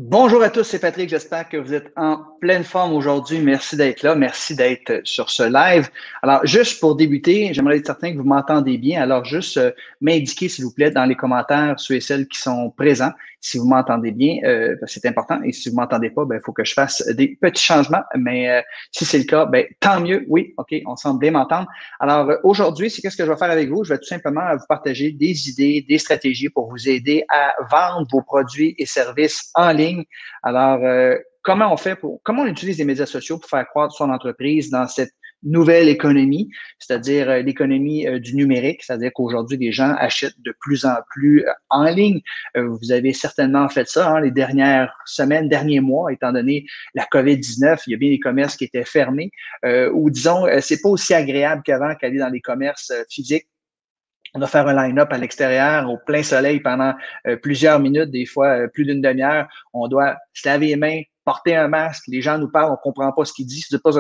Bonjour à tous, c'est Patrick. J'espère que vous êtes en pleine forme aujourd'hui. Merci d'être là. Merci d'être sur ce live. Alors, juste pour débuter, j'aimerais être certain que vous m'entendez bien. Alors, juste m'indiquer, s'il vous plaît, dans les commentaires, ceux et celles qui sont présents, si vous m'entendez bien, c'est important. Et si vous m'entendez pas, ben, il faut que je fasse des petits changements. Mais si c'est le cas, ben, tant mieux. Oui, OK, on semble bien m'entendre. Alors, aujourd'hui, c'est qu'est-ce que je vais faire avec vous? Je vais tout simplement vous partager des idées, des stratégies pour vous aider à vendre vos produits et services en ligne. Alors, comment on utilise les médias sociaux pour faire croître son entreprise dans cette nouvelle économie, c'est-à-dire l'économie du numérique, c'est-à-dire qu'aujourd'hui, les gens achètent de plus en plus en ligne. Vous avez certainement fait ça les dernières semaines, derniers mois, étant donné la COVID-19, il y a bien des commerces qui étaient fermés, ou disons, c'est pas aussi agréable qu'avant qu'aller dans les commerces physiques. On doit faire un line-up à l'extérieur, au plein soleil pendant plusieurs minutes, des fois plus d'une demi-heure. On doit se laver les mains, porter un masque. Les gens nous parlent, on ne comprend pas ce qu'ils disent. C'est pas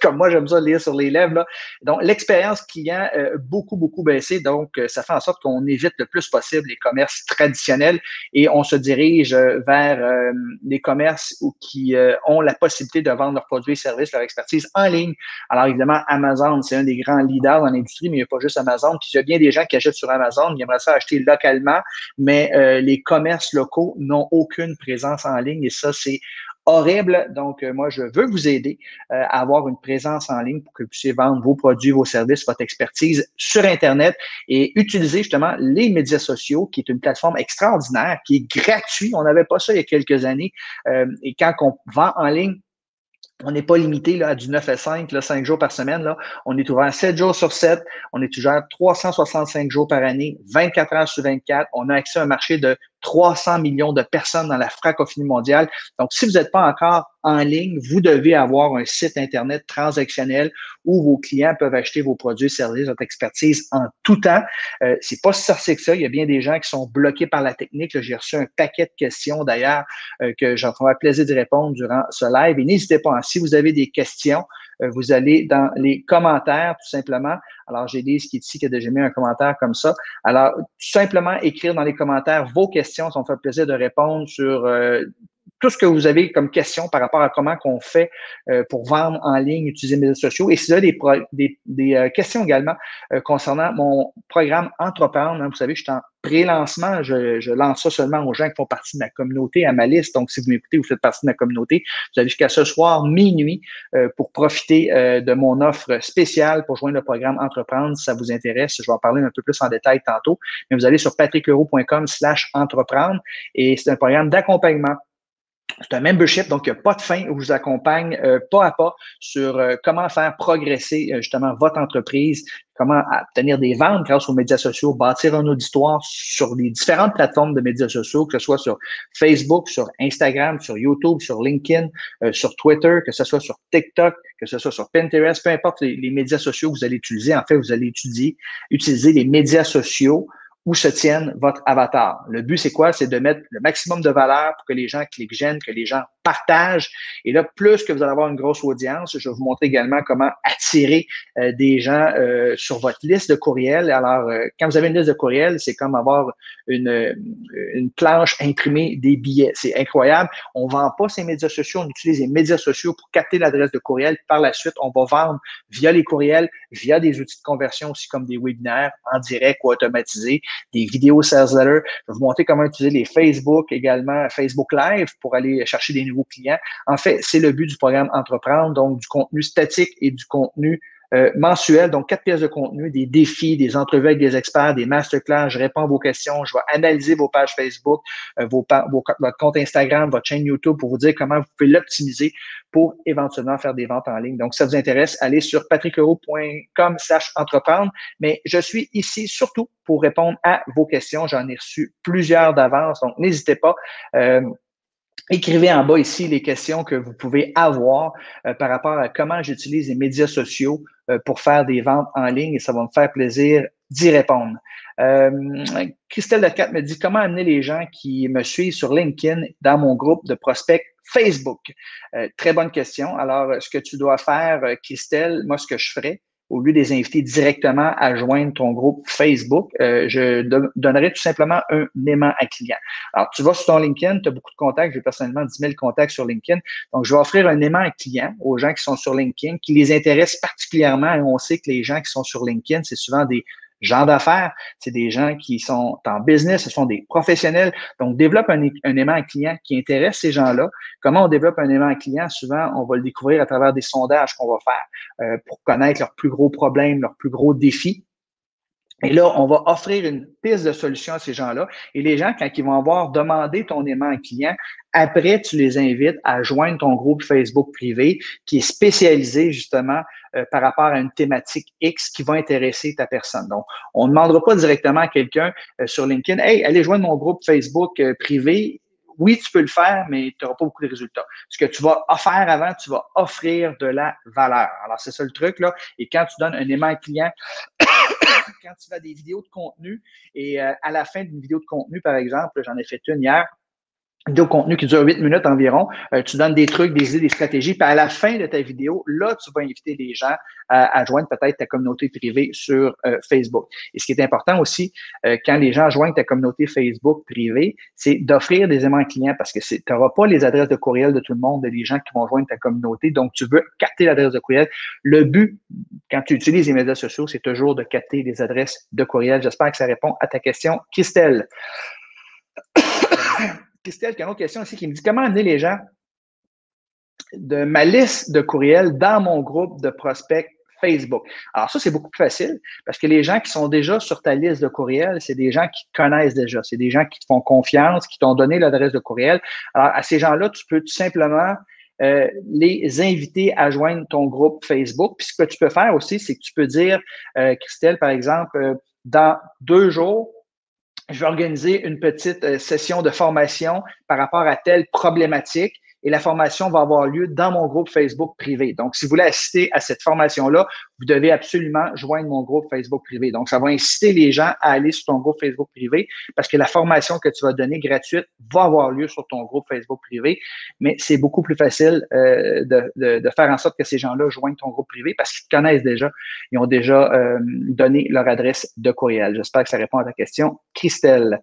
comme moi, j'aime ça lire sur les lèvres. Là. Donc, l'expérience client beaucoup baissé. Donc, ça fait en sorte qu'on évite le plus possible les commerces traditionnels et on se dirige vers les commerces qui ont la possibilité de vendre leurs produits et services, leur expertise en ligne. Alors, évidemment, Amazon, c'est un des grands leaders dans l'industrie, mais il n'y a pas juste Amazon. Puis, il y a bien des gens qui achètent sur Amazon, qui aimeraient ça acheter localement, mais les commerces locaux n'ont aucune présence en ligne et ça, c'est horrible. Donc, moi, je veux vous aider à avoir une présence en ligne pour que vous puissiez vendre vos produits, vos services, votre expertise sur Internet et utiliser justement les médias sociaux, qui est une plateforme extraordinaire, qui est gratuite. On n'avait pas ça il y a quelques années. Et quand on vend en ligne, on n'est pas limité là, à du 9 à 5, là, 5 jours par semaine. Là. On est ouvert 7 jours sur 7. On est ouvert 365 jours par année, 24 heures sur 24. On a accès à un marché de 300 millions de personnes dans la francophonie mondiale. Donc, si vous n'êtes pas encore en ligne, vous devez avoir un site Internet transactionnel où vos clients peuvent acheter vos produits, services, votre expertise en tout temps. C'est pas si sorcier que ça. Il y a bien des gens qui sont bloqués par la technique. Là, j'ai reçu un paquet de questions d'ailleurs que j'aurai plaisir de répondre durant ce live. Et n'hésitez pas, si vous avez des questions, vous allez dans les commentaires tout simplement. Alors, j'ai Lise qui est ici, qui a déjà mis un commentaire comme ça. Alors, tout simplement écrire dans les commentaires vos questions. Ça me fait plaisir de répondre sur tout ce que vous avez comme question par rapport à comment qu'on fait pour vendre en ligne, utiliser les médias sociaux. Et si vous avez des questions également concernant mon programme Entreprendre, vous savez, je suis en pré-lancement, je lance ça seulement aux gens qui font partie de ma communauté, à ma liste. Donc, si vous m'écoutez, vous faites partie de ma communauté, vous avez jusqu'à ce soir, minuit, pour profiter de mon offre spéciale pour joindre le programme Entreprendre. Si ça vous intéresse, je vais en parler un peu plus en détail tantôt. Mais vous allez sur patrickleroux.com/entreprendre et c'est un programme d'accompagnement. C'est un membership, donc il n'y a pas de fin où je vous accompagne pas à pas sur comment faire progresser justement votre entreprise, comment obtenir des ventes grâce aux médias sociaux, bâtir un auditoire sur les différentes plateformes de médias sociaux, que ce soit sur Facebook, sur Instagram, sur YouTube, sur LinkedIn, sur Twitter, que ce soit sur TikTok, que ce soit sur Pinterest, peu importe les médias sociaux que vous allez utiliser. En fait, vous allez utiliser les médias sociaux où se tienne votre avatar. Le but, c'est quoi? C'est de mettre le maximum de valeur pour que les gens cliquent j'aime, que les gens partagent. Et là, plus que vous allez avoir une grosse audience, je vais vous montrer également comment attirer des gens sur votre liste de courriels. Alors, quand vous avez une liste de courriels, c'est comme avoir une planche imprimée des billets. C'est incroyable. On ne vend pas ces médias sociaux, on utilise les médias sociaux pour capter l'adresse de courriel. Par la suite, on va vendre via les courriels, via des outils de conversion aussi comme des webinaires en direct ou automatisés, des vidéos sales letters. Je vais vous montrer comment utiliser les Facebook également, Facebook Live pour aller chercher des nouveaux clients. En fait, c'est le but du programme Entreprendre, donc du contenu statique et du contenu mensuel, donc 4 pièces de contenu, des défis, des entrevues avec des experts, des masterclass, je réponds à vos questions, je vais analyser vos pages Facebook, votre compte Instagram, votre chaîne YouTube pour vous dire comment vous pouvez l'optimiser pour éventuellement faire des ventes en ligne. Donc, si ça vous intéresse, allez sur patrickleroux.com/entreprendre. Mais je suis ici surtout pour répondre à vos questions. J'en ai reçu plusieurs d'avance, donc n'hésitez pas. Écrivez en bas ici les questions que vous pouvez avoir par rapport à comment j'utilise les médias sociaux pour faire des ventes en ligne et ça va me faire plaisir d'y répondre. Euh, Christelle Lecate me dit comment amener les gens qui me suivent sur LinkedIn dans mon groupe de prospects Facebook. Très bonne question. Alors, ce que tu dois faire, Christelle, moi, ce que je ferais, au lieu de les inviter directement à joindre ton groupe Facebook, je donnerais tout simplement un aimant à client. Alors, tu vas sur ton LinkedIn, tu as beaucoup de contacts. J'ai personnellement 10 000 contacts sur LinkedIn. Donc, je vais offrir un aimant à client aux gens qui sont sur LinkedIn, qui les intéressent particulièrement. Et on sait que les gens qui sont sur LinkedIn, c'est souvent des gens d'affaires, c'est des gens qui sont en business, ce sont des professionnels. Donc, développe un aimant à client qui intéresse ces gens-là. Comment on développe un aimant à client? Souvent, on va le découvrir à travers des sondages qu'on va faire pour connaître leurs plus gros problèmes, leurs plus gros défis. Et là, on va offrir une piste de solution à ces gens-là. Et les gens, quand ils vont avoir demandé ton aimant à client, après, tu les invites à joindre ton groupe Facebook privé qui est spécialisé justement par rapport à une thématique X qui va intéresser ta personne. Donc, on ne demandera pas directement à quelqu'un sur LinkedIn, « Hey, allez joindre mon groupe Facebook privé. » Oui, tu peux le faire, mais tu n'auras pas beaucoup de résultats. Ce que tu vas faire avant, tu vas offrir de la valeur. Alors, c'est ça le truc, là. Et quand tu donnes un aimant à client, quand tu fais des vidéos de contenu et à la fin d'une vidéo de contenu, par exemple, j'en ai fait une hier, une vidéo de contenu qui dure 8 minutes environ, tu donnes des trucs, des idées, des stratégies, puis à la fin de ta vidéo, là, tu vas inviter les gens à joindre peut-être ta communauté privée sur Facebook. Et ce qui est important aussi, quand les gens joignent ta communauté Facebook privée, c'est d'offrir des aimants clients parce que tu n'auras pas les adresses de courriel de tout le monde, des gens qui vont joindre ta communauté, donc tu veux capter l'adresse de courriel. Le but, quand tu utilises les médias sociaux, c'est toujours de capter les adresses de courriel. J'espère que ça répond à ta question. Christelle. Christelle, qui a une autre question ici qui me dit comment amener les gens de ma liste de courriels dans mon groupe de prospects Facebook. Alors ça, c'est beaucoup plus facile parce que les gens qui sont déjà sur ta liste de courriels, c'est des gens qui te connaissent déjà. C'est des gens qui te font confiance, qui t'ont donné l'adresse de courriel. Alors, à ces gens-là, tu peux tout simplement les inviter à joindre ton groupe Facebook. Puis ce que tu peux faire aussi, c'est que tu peux dire, Christelle, par exemple, dans 2 jours, je vais organiser une petite session de formation par rapport à telle problématique et la formation va avoir lieu dans mon groupe Facebook privé. Donc, si vous voulez assister à cette formation-là, vous devez absolument joindre mon groupe Facebook privé. Donc, ça va inciter les gens à aller sur ton groupe Facebook privé parce que la formation que tu vas donner gratuite va avoir lieu sur ton groupe Facebook privé. Mais c'est beaucoup plus facile de faire en sorte que ces gens-là joignent ton groupe privé parce qu'ils te connaissent déjà. Ils ont déjà donné leur adresse de courriel. J'espère que ça répond à ta question. Christelle.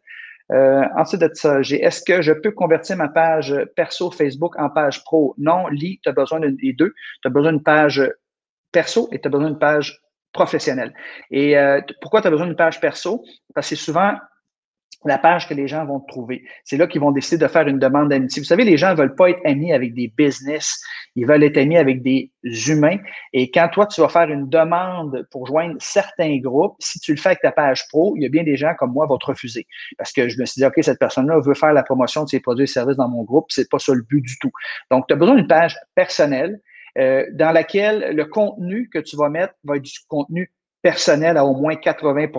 Ensuite de ça, est-ce que je peux convertir ma page perso Facebook en page pro? Non, Lee, tu as besoin des deux. Tu as besoin d'une page perso et tu as besoin d'une page professionnelle. Et pourquoi tu as besoin d'une page perso? Parce que c'est souvent la page que les gens vont te trouver. C'est là qu'ils vont décider de faire une demande d'amitié. Vous savez, les gens ne veulent pas être amis avec des business. Ils veulent être amis avec des humains. Et quand toi, tu vas faire une demande pour joindre certains groupes, si tu le fais avec ta page pro, il y a bien des gens comme moi qui vont te refuser. Parce que je me suis dit, OK, cette personne-là veut faire la promotion de ses produits et services dans mon groupe. C'est pas ça le but du tout. Donc, tu as besoin d'une page personnelle dans laquelle le contenu que tu vas mettre va être du contenu personnel à au moins 80 Il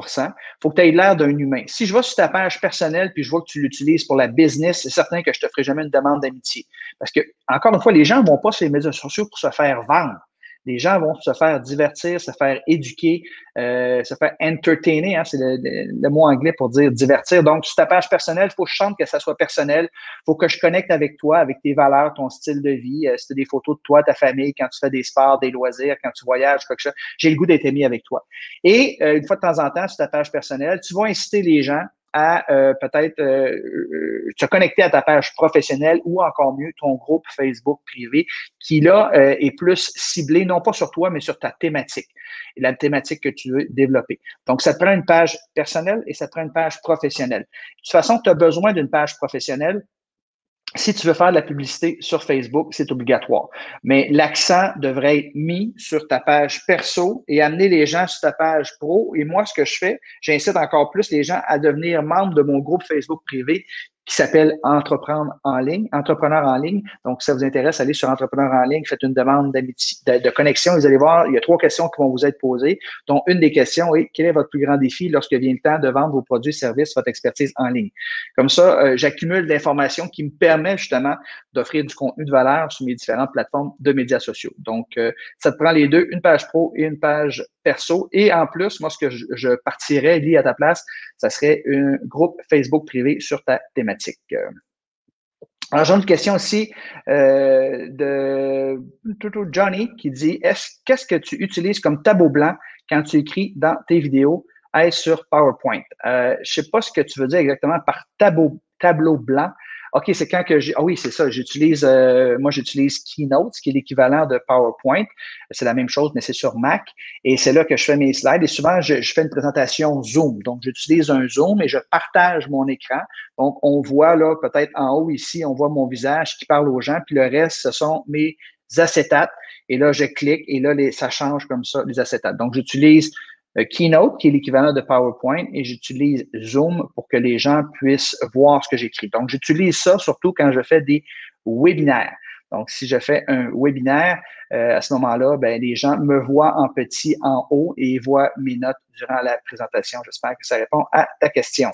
faut que tu aies l'air d'un humain. Si je vais sur ta page personnelle puis je vois que tu l'utilises pour la business, c'est certain que je te ferai jamais une demande d'amitié. Parce que, encore une fois, les gens ne vont pas sur les médias sociaux pour se faire vendre. Les gens vont se faire divertir, se faire éduquer, se faire entertainer, hein, c'est le mot anglais pour dire divertir. Donc, sur ta page personnelle, il faut que je chante que ça soit personnel. Il faut que je connecte avec toi, avec tes valeurs, ton style de vie. Si tu as des photos de toi, ta famille, quand tu fais des sports, des loisirs, quand tu voyages, quoi que ce soit, j'ai le goût d'être ami avec toi. Et une fois de temps en temps, sur ta page personnelle, tu vas inciter les gens à peut-être se connecter à ta page professionnelle ou encore mieux, ton groupe Facebook privé qui, là, est plus ciblé, non pas sur toi, mais sur ta thématique, la thématique que tu veux développer. Donc, ça te prend une page personnelle et ça te prend une page professionnelle. De toute façon, tu as besoin d'une page professionnelle. Si tu veux faire de la publicité sur Facebook, c'est obligatoire. Mais l'accent devrait être mis sur ta page perso et amener les gens sur ta page pro. Et moi, ce que je fais, j'incite encore plus les gens à devenir membres de mon groupe Facebook privé qui s'appelle Entreprendre en ligne, Entrepreneur en ligne. Donc, si ça vous intéresse, allez sur Entrepreneur en ligne, faites une demande d'amitié, de connexion. Vous allez voir, il y a 3 questions qui vont vous être posées, dont une des questions est quel est votre plus grand défi lorsque vient le temps de vendre vos produits, services, votre expertise en ligne. Comme ça, j'accumule de l'information qui me permet justement d'offrir du contenu de valeur sur mes différentes plateformes de médias sociaux. Donc, ça te prend les deux, une page pro et une page perso. Et en plus, moi, ce que je partirais lié à ta place, ça serait un groupe Facebook privé sur ta thématique. Alors, j'ai une question aussi de Johnny qui dit qu'est-ce que tu utilises comme tableau blanc quand tu écris dans tes vidéos? Est-ce sur PowerPoint? Je ne sais pas ce que tu veux dire exactement par tableau blanc. OK, c'est quand que j'ai. Ah oui, c'est ça. Moi, j'utilise Keynote, qui est l'équivalent de PowerPoint. C'est la même chose, mais c'est sur Mac. Et c'est là que je fais mes slides. Et souvent, je fais une présentation Zoom. Donc, j'utilise un Zoom et je partage mon écran. Donc, on voit là, peut-être en haut ici, on voit mon visage qui parle aux gens, puis le reste, ce sont mes acétates. Et là, je clique et là, ça change comme ça, les acétates. Donc, j'utilise Keynote, qui est l'équivalent de PowerPoint, et j'utilise Zoom pour que les gens puissent voir ce que j'écris. Donc, j'utilise ça surtout quand je fais des webinaires. Donc, si je fais un webinaire, à ce moment-là, ben, les gens me voient en petit en haut et voient mes notes durant la présentation. J'espère que ça répond à ta question.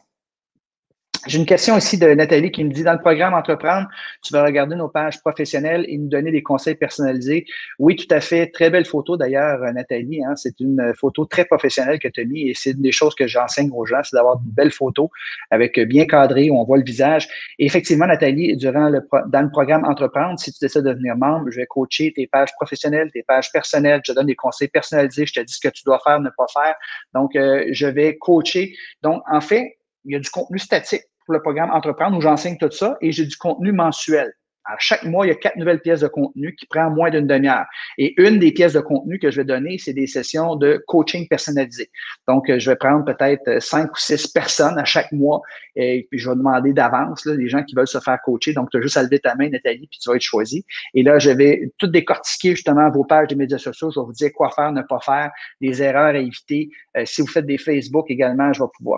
J'ai une question ici de Nathalie qui me dit, dans le programme Entreprendre, tu vas regarder nos pages professionnelles et nous donner des conseils personnalisés. Oui, tout à fait. Très belle photo d'ailleurs, Nathalie. Hein, c'est une photo très professionnelle que tu as mis et c'est une des choses que j'enseigne aux gens, c'est d'avoir une belle photo avec bien cadré où on voit le visage. Et effectivement, Nathalie, dans le programme Entreprendre, si tu décides de devenir membre, je vais coacher tes pages professionnelles, tes pages personnelles. Je te donne des conseils personnalisés. Je te dis ce que tu dois faire, ne pas faire. Donc, je vais coacher. Donc, en fait, il y a du contenu statique pour le programme Entreprendre où j'enseigne tout ça et j'ai du contenu mensuel. À chaque mois, il y a 4 nouvelles pièces de contenu qui prennent moins d'une demi-heure. Et une des pièces de contenu que je vais donner, c'est des sessions de coaching personnalisé. Donc, je vais prendre peut-être 5 ou 6 personnes à chaque mois et puis je vais demander d'avance, les gens qui veulent se faire coacher. Donc, tu as juste à lever ta main, Nathalie, puis tu vas être choisi. Et là, je vais tout décortiquer justement vos pages des médias sociaux. Je vais vous dire quoi faire, ne pas faire, des erreurs à éviter. Si vous faites des Facebook également,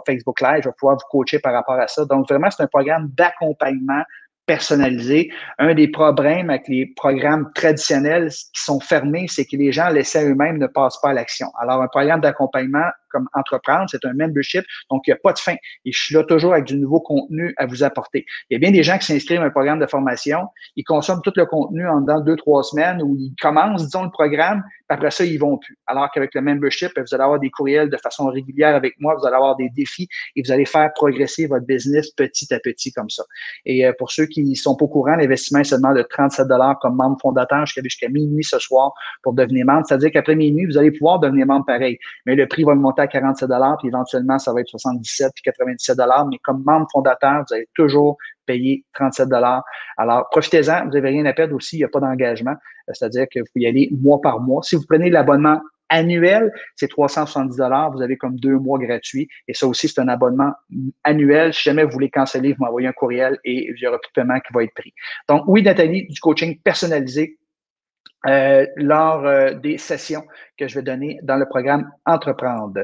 Facebook Live, je vais pouvoir vous coacher par rapport à ça. Donc, vraiment, c'est un programme d'accompagnement personnalisé. Un des problèmes avec les programmes traditionnels qui sont fermés, c'est que les gens laissés à eux-mêmes ne passent pas à l'action. Alors, un programme d'accompagnement comme Entreprendre, c'est un membership, donc il n'y a pas de fin. Et je suis là toujours avec du nouveau contenu à vous apporter. Il y a bien des gens qui s'inscrivent à un programme de formation, ils consomment tout le contenu en dedans de 2-3 semaines où ils commencent, disons, le programme, puis après ça, ils vont plus. Alors qu'avec le membership, vous allez avoir des courriels de façon régulière avec moi, vous allez avoir des défis et vous allez faire progresser votre business petit à petit comme ça. Et pour ceux qui ne sont pas au courant, l'investissement est seulement de 37 comme membre fondateur jusqu'à minuit ce soir pour devenir membre. C'est-à-dire qu'après minuit, vous allez pouvoir devenir membre pareil. Mais le prix va monter à 47 puis éventuellement, ça va être 77 puis 97 mais comme membre fondateur, vous allez toujours payer 37 Alors, profitez-en, vous n'avez rien à perdre aussi, il n'y a pas d'engagement, c'est-à-dire que vous pouvez y aller mois par mois. Si vous prenez l'abonnement annuel, c'est 370 vous avez comme 2 mois gratuits et ça aussi, c'est un abonnement annuel. Si jamais vous voulez canceller, vous m'envoyez un courriel et il y aura plus de paiement qui va être pris. Donc, oui, Nathalie, du coaching personnalisé lors des sessions que je vais donner dans le programme Entreprendre.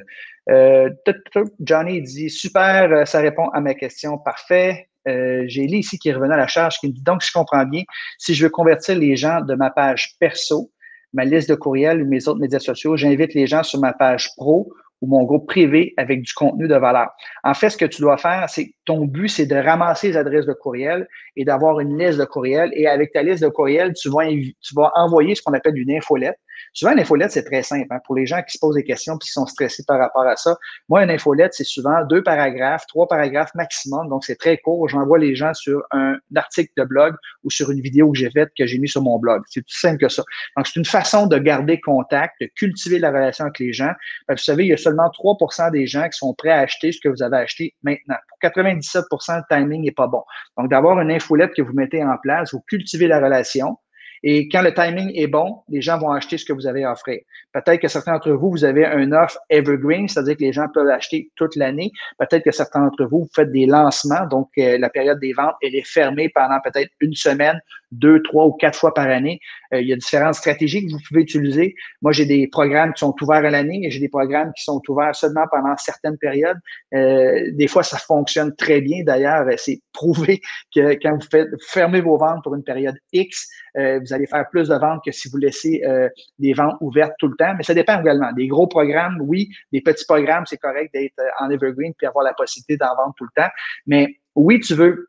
Johnny dit super, ça répond à ma question, parfait. J'ai Lee ici qui est revenu à la charge, qui me dit donc, si je comprends bien, si je veux convertir les gens de ma page perso, ma liste de courriels ou mes autres médias sociaux, j'invite les gens sur ma page pro ou mon groupe privé avec du contenu de valeur. En fait, ce que tu dois faire, c'est ton but, c'est de ramasser les adresses de courriel et d'avoir une liste de courriel. Et avec ta liste de courriel, tu vas envoyer ce qu'on appelle une infolette. Souvent, une infolette, c'est très simple. Hein, pour les gens qui se posent des questions et qui sont stressés par rapport à ça, moi, une infolette, c'est souvent 2 paragraphes, 3 paragraphes maximum. Donc, c'est très court. J'envoie les gens sur un article de blog ou sur une vidéo que j'ai faite, que j'ai mis sur mon blog. C'est tout simple que ça. Donc, c'est une façon de garder contact, de cultiver la relation avec les gens. Vous savez, il y a seulement 3 des gens qui sont prêts à acheter ce que vous avez acheté maintenant. Pour 97 le timing n'est pas bon. Donc, d'avoir une infolette que vous mettez en place, vous cultivez la relation. Et quand le timing est bon, les gens vont acheter ce que vous avez à offrir. Peut-être que certains d'entre vous, vous avez un offre evergreen, c'est-à-dire que les gens peuvent acheter toute l'année. Peut-être que certains d'entre vous, vous faites des lancements, donc la période des ventes, elle est fermée pendant peut-être une semaine, 2, 3 ou 4 fois par année. Il y a différentes stratégies que vous pouvez utiliser. Moi, j'ai des programmes qui sont ouverts à l'année et j'ai des programmes qui sont ouverts seulement pendant certaines périodes. Des fois, ça fonctionne très bien. D'ailleurs, c'est prouvé que quand vous fermez vos ventes pour une période X, vous allez faire plus de ventes que si vous laissez des ventes ouvertes tout le temps. Mais ça dépend également. Des gros programmes, oui. Des petits programmes, c'est correct d'être en evergreen puis avoir la possibilité d'en vendre tout le temps. Mais oui, tu veux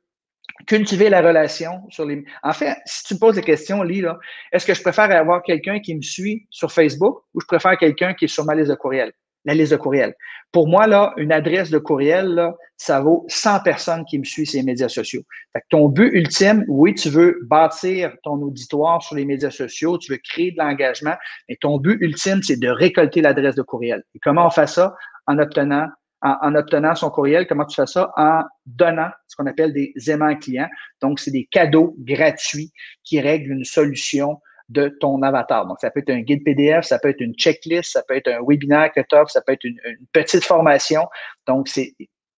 cultiver la relation sur les. En fait, si tu me poses la question, Lee, est-ce que je préfère avoir quelqu'un qui me suit sur Facebook ou je préfère quelqu'un qui est sur ma liste de courriel? la liste de courriel. Pour moi, là, une adresse de courriel, là, ça vaut 100 personnes qui me suivent sur les médias sociaux. Fait que ton but ultime, oui, tu veux bâtir ton auditoire sur les médias sociaux, tu veux créer de l'engagement, mais ton but ultime, c'est de récolter l'adresse de courriel. Et comment on fait ça? En obtenant son courriel. Comment tu fais ça? En donnant ce qu'on appelle des aimants clients. Donc, c'est des cadeaux gratuits qui règlent une solution de ton avatar. Donc, ça peut être un guide PDF, ça peut être une checklist, ça peut être un webinaire que tu offres, ça peut être une petite formation. Donc, c'est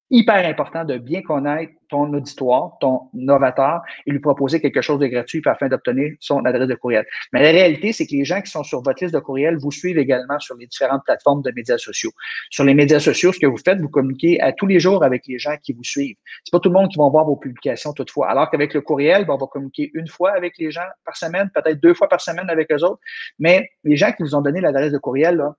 hyper important de bien connaître ton auditoire, ton novateur et lui proposer quelque chose de gratuit afin d'obtenir son adresse de courriel. Mais la réalité, c'est que les gens qui sont sur votre liste de courriel vous suivent également sur les différentes plateformes de médias sociaux. Sur les médias sociaux, ce que vous faites, vous communiquez à tous les jours avec les gens qui vous suivent. C'est pas tout le monde qui va voir vos publications toutefois. Alors qu'avec le courriel, on va communiquer une fois avec les gens par semaine, peut-être 2 fois par semaine avec eux autres. Mais les gens qui vous ont donné l'adresse de courriel, là,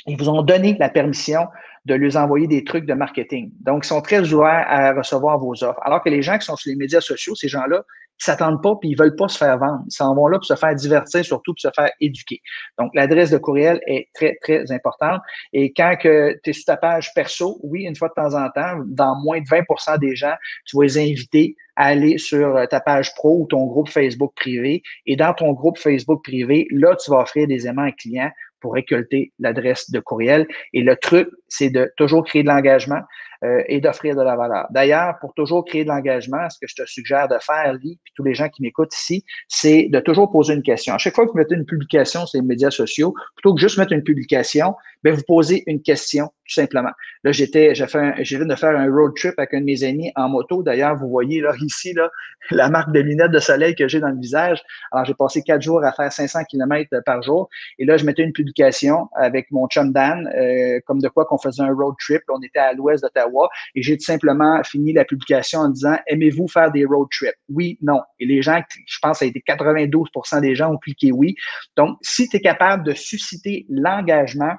ils vous ont donné la permission de leur envoyer des trucs de marketing. Donc, ils sont très ouverts à recevoir vos offres. Alors que les gens qui sont sur les médias sociaux, ces gens-là, ils s'attendent pas puis ils veulent pas se faire vendre. Ils s'en vont là pour se faire divertir, surtout pour se faire éduquer. Donc, l'adresse de courriel est très, très importante. Et quand tu es sur ta page perso, oui, une fois de temps en temps, dans moins de 20 des gens, tu vas les inviter à aller sur ta page pro ou ton groupe Facebook privé. Et dans ton groupe Facebook privé, là, tu vas offrir des aimants à clients pour récolter l'adresse de courriel. Et le truc, c'est de toujours créer de l'engagement et d'offrir de la valeur. D'ailleurs, pour toujours créer de l'engagement, ce que je te suggère de faire, Lee, puis tous les gens qui m'écoutent ici, c'est de toujours poser une question. À chaque fois que vous mettez une publication sur les médias sociaux, plutôt que juste mettre une publication, bien, vous posez une question, tout simplement. Là, j'ai viens de faire un road trip avec un de mes amis en moto. D'ailleurs, vous voyez là, ici, là, la marque de lunettes de soleil que j'ai dans le visage. Alors, j'ai passé 4 jours à faire 500 km par jour. Et là, je mettais une publication avec mon chum Dan, comme de quoi qu'on faisait un road trip. On était à l'ouest d'Ottawa et j'ai tout simplement fini la publication en disant « Aimez-vous faire des road trips? » Oui, non. Et les gens, je pense que ça a été 92% des gens ont cliqué oui. Donc, si tu es capable de susciter l'engagement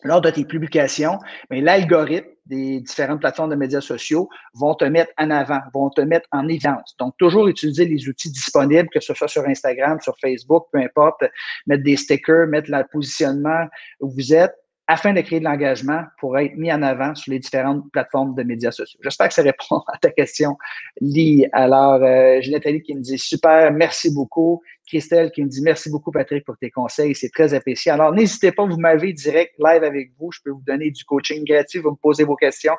lors de tes publications, mais l'algorithme des différentes plateformes de médias sociaux vont te mettre en avant, vont te mettre en évidence. Donc, toujours utiliser les outils disponibles, que ce soit sur Instagram, sur Facebook, peu importe, mettre des stickers, mettre le positionnement où vous êtes, afin de créer de l'engagement pour être mis en avant sur les différentes plateformes de médias sociaux. J'espère que ça répond à ta question, Lee. Alors, j'ai Nathalie qui me dit « Super, merci beaucoup ». Christelle qui me dit « Merci beaucoup, Patrick, pour tes conseils. C'est très apprécié. » Alors, n'hésitez pas, vous m'avez direct live avec vous. Je peux vous donner du coaching gratuit. Vous me posez vos questions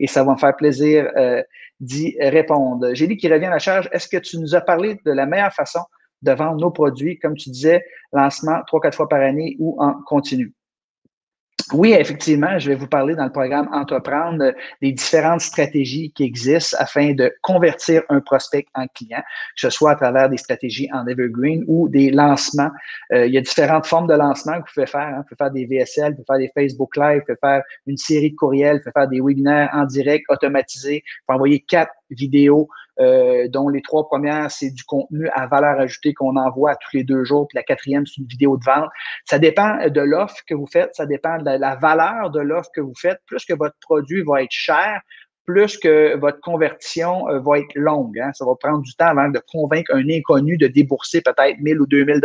et ça va me faire plaisir d'y répondre. J'ai dit qui revient à la charge. Est-ce que tu nous as parlé de la meilleure façon de vendre nos produits, comme tu disais, lancement 3-4 fois par année ou en continu? Oui, effectivement, je vais vous parler dans le programme Entreprendre des différentes stratégies qui existent afin de convertir un prospect en client, que ce soit à travers des stratégies en evergreen ou des lancements. Il y a différentes formes de lancement que vous pouvez faire. Vous pouvez faire des VSL, vous pouvez faire des Facebook Live, vous pouvez faire une série de courriels, vous pouvez faire des webinaires en direct automatisés, vous pouvez envoyer 4 vidéos dont les 3 premières, c'est du contenu à valeur ajoutée qu'on envoie tous les 2 jours, puis la 4e, c'est une vidéo de vente. Ça dépend de l'offre que vous faites, ça dépend de la valeur de l'offre que vous faites. Plus que votre produit va être cher, plus que votre conversion va être longue. Hein. Ça va prendre du temps avant de convaincre un inconnu de débourser peut-être 1 000 ou 2 000 $.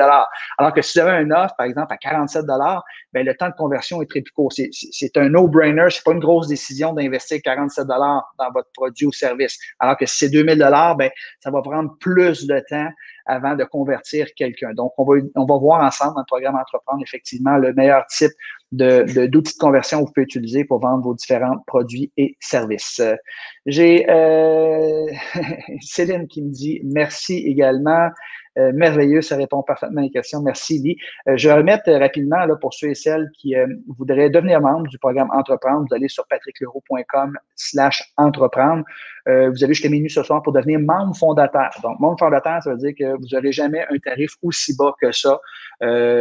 Alors que si vous avez une offre, par exemple, à 47 $, bien, le temps de conversion est très plus court. C'est un no-brainer. C'est pas une grosse décision d'investir 47 $ dans votre produit ou service. Alors que si c'est 2 000 $, bien, ça va prendre plus de temps avant de convertir quelqu'un. Donc, on va voir ensemble dans le programme Entreprendre, effectivement, le meilleur type d'outils de conversion que vous pouvez utiliser pour vendre vos différents produits et services. J'ai Céline qui me dit merci également. Merveilleux, ça répond parfaitement à les questions. Merci, Lee. Je vais remettre rapidement là, pour ceux et celles qui voudraient devenir membres du programme Entreprendre. Vous allez sur patrickleroux.com/entreprendre. Vous avez jusqu'à minuit ce soir pour devenir membre fondateur. Donc, membre fondateur, ça veut dire que vous n'aurez jamais un tarif aussi bas que ça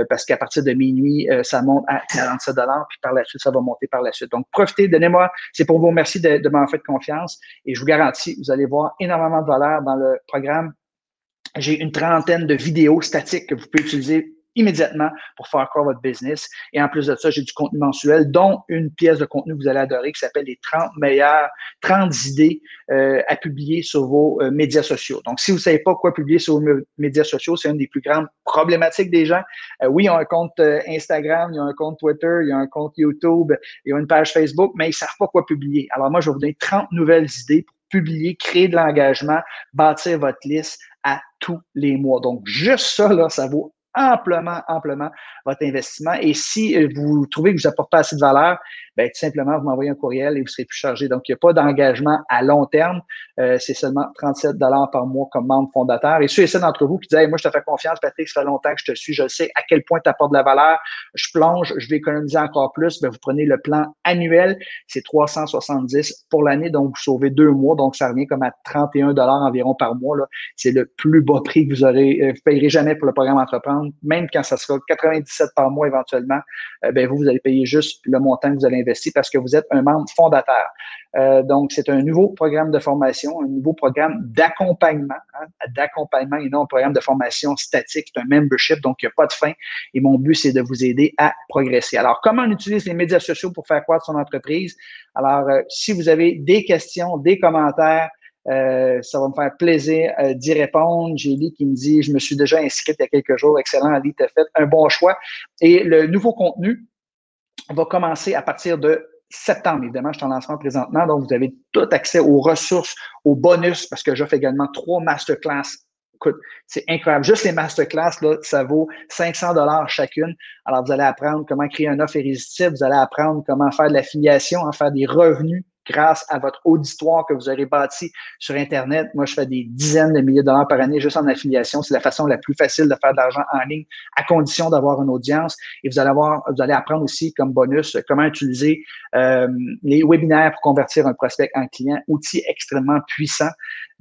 parce qu'à partir de minuit, ça monte à 47 $, puis par la suite, ça va monter par la suite. Donc, profitez, donnez-moi, c'est pour vous remercier de m'avoir fait confiance et je vous garantis, vous allez voir énormément de valeur dans le programme. J'ai une 30aine de vidéos statiques que vous pouvez utiliser immédiatement pour faire croître votre business. Et en plus de ça, j'ai du contenu mensuel, dont une pièce de contenu que vous allez adorer qui s'appelle les 30 idées à publier sur vos médias sociaux. Donc, si vous ne savez pas quoi publier sur vos médias sociaux, c'est une des plus grandes problématiques des gens. Oui, ils ont un compte Instagram, ils ont un compte Twitter, ils ont un compte YouTube, ils ont une page Facebook, mais ils ne savent pas quoi publier. Alors moi, je vais vous donner 30 nouvelles idées pour publier, créer de l'engagement, bâtir votre liste à tous les mois. Donc, juste ça, là, ça vaut amplement votre investissement. Et si vous trouvez que vous n'apportez pas assez de valeur, bien, tout simplement, vous m'envoyez un courriel et vous serez plus chargé. Donc, il n'y a pas d'engagement à long terme. C'est seulement 37 par mois comme membre fondateur. Et ceux et celles d'entre vous qui disent hey, « moi, je te fais confiance, Patrick, ça fait longtemps que je te suis, je sais à quel point tu apportes de la valeur, je plonge, je vais économiser encore plus. » Bien, vous prenez le plan annuel, c'est 370 pour l'année, donc vous sauvez 2 mois, donc ça revient comme à 31 environ par mois. C'est le plus bas prix que vous payerez jamais pour le programme Entreprendre, même quand ça sera 97 par mois éventuellement, bien, vous allez payer juste le montant que vous allez investir parce que vous êtes un membre fondateur. Donc, c'est un nouveau programme de formation, un nouveau programme d'accompagnement, et non un programme de formation statique, c'est un membership, donc il n'y a pas de fin. Et mon but, c'est de vous aider à progresser. Alors, comment on utilise les médias sociaux pour faire croître son entreprise? Alors, si vous avez des questions, des commentaires, ça va me faire plaisir d'y répondre. J'ai Lee qui me dit, je me suis déjà inscrite il y a quelques jours. Excellent, Ali, tu as fait un bon choix. Et le nouveau contenu va commencer à partir de septembre. Évidemment, je suis en lancement présentement, donc vous avez tout accès aux ressources, aux bonus, parce que j'offre également 3 masterclass. Écoute, c'est incroyable. Juste les masterclass, là, ça vaut 500 chacune. Alors, vous allez apprendre comment créer une offre irrésistible. Vous allez apprendre comment faire de l'affiliation, faire des revenus grâce à votre auditoire que vous aurez bâti sur Internet. Moi, je fais des dizaines de milliers de dollars par année juste en affiliation. C'est la façon la plus facile de faire de l'argent en ligne à condition d'avoir une audience. Et vous allez apprendre aussi comme bonus comment utiliser les webinaires pour convertir un prospect en client, outil extrêmement puissant.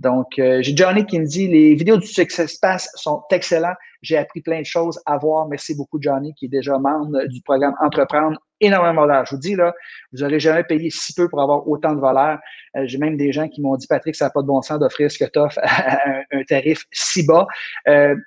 Donc, j'ai Johnny qui me dit, les vidéos du Success Pass sont excellentes. J'ai appris plein de choses à voir. Merci beaucoup, Johnny, qui est déjà membre du programme Entreprendre. Énormément de valeur. Je vous dis, là, vous n'aurez jamais payé si peu pour avoir autant de valeur. J'ai même des gens qui m'ont dit, Patrick, ça n'a pas de bon sens d'offrir ce que tu offres à un tarif si bas.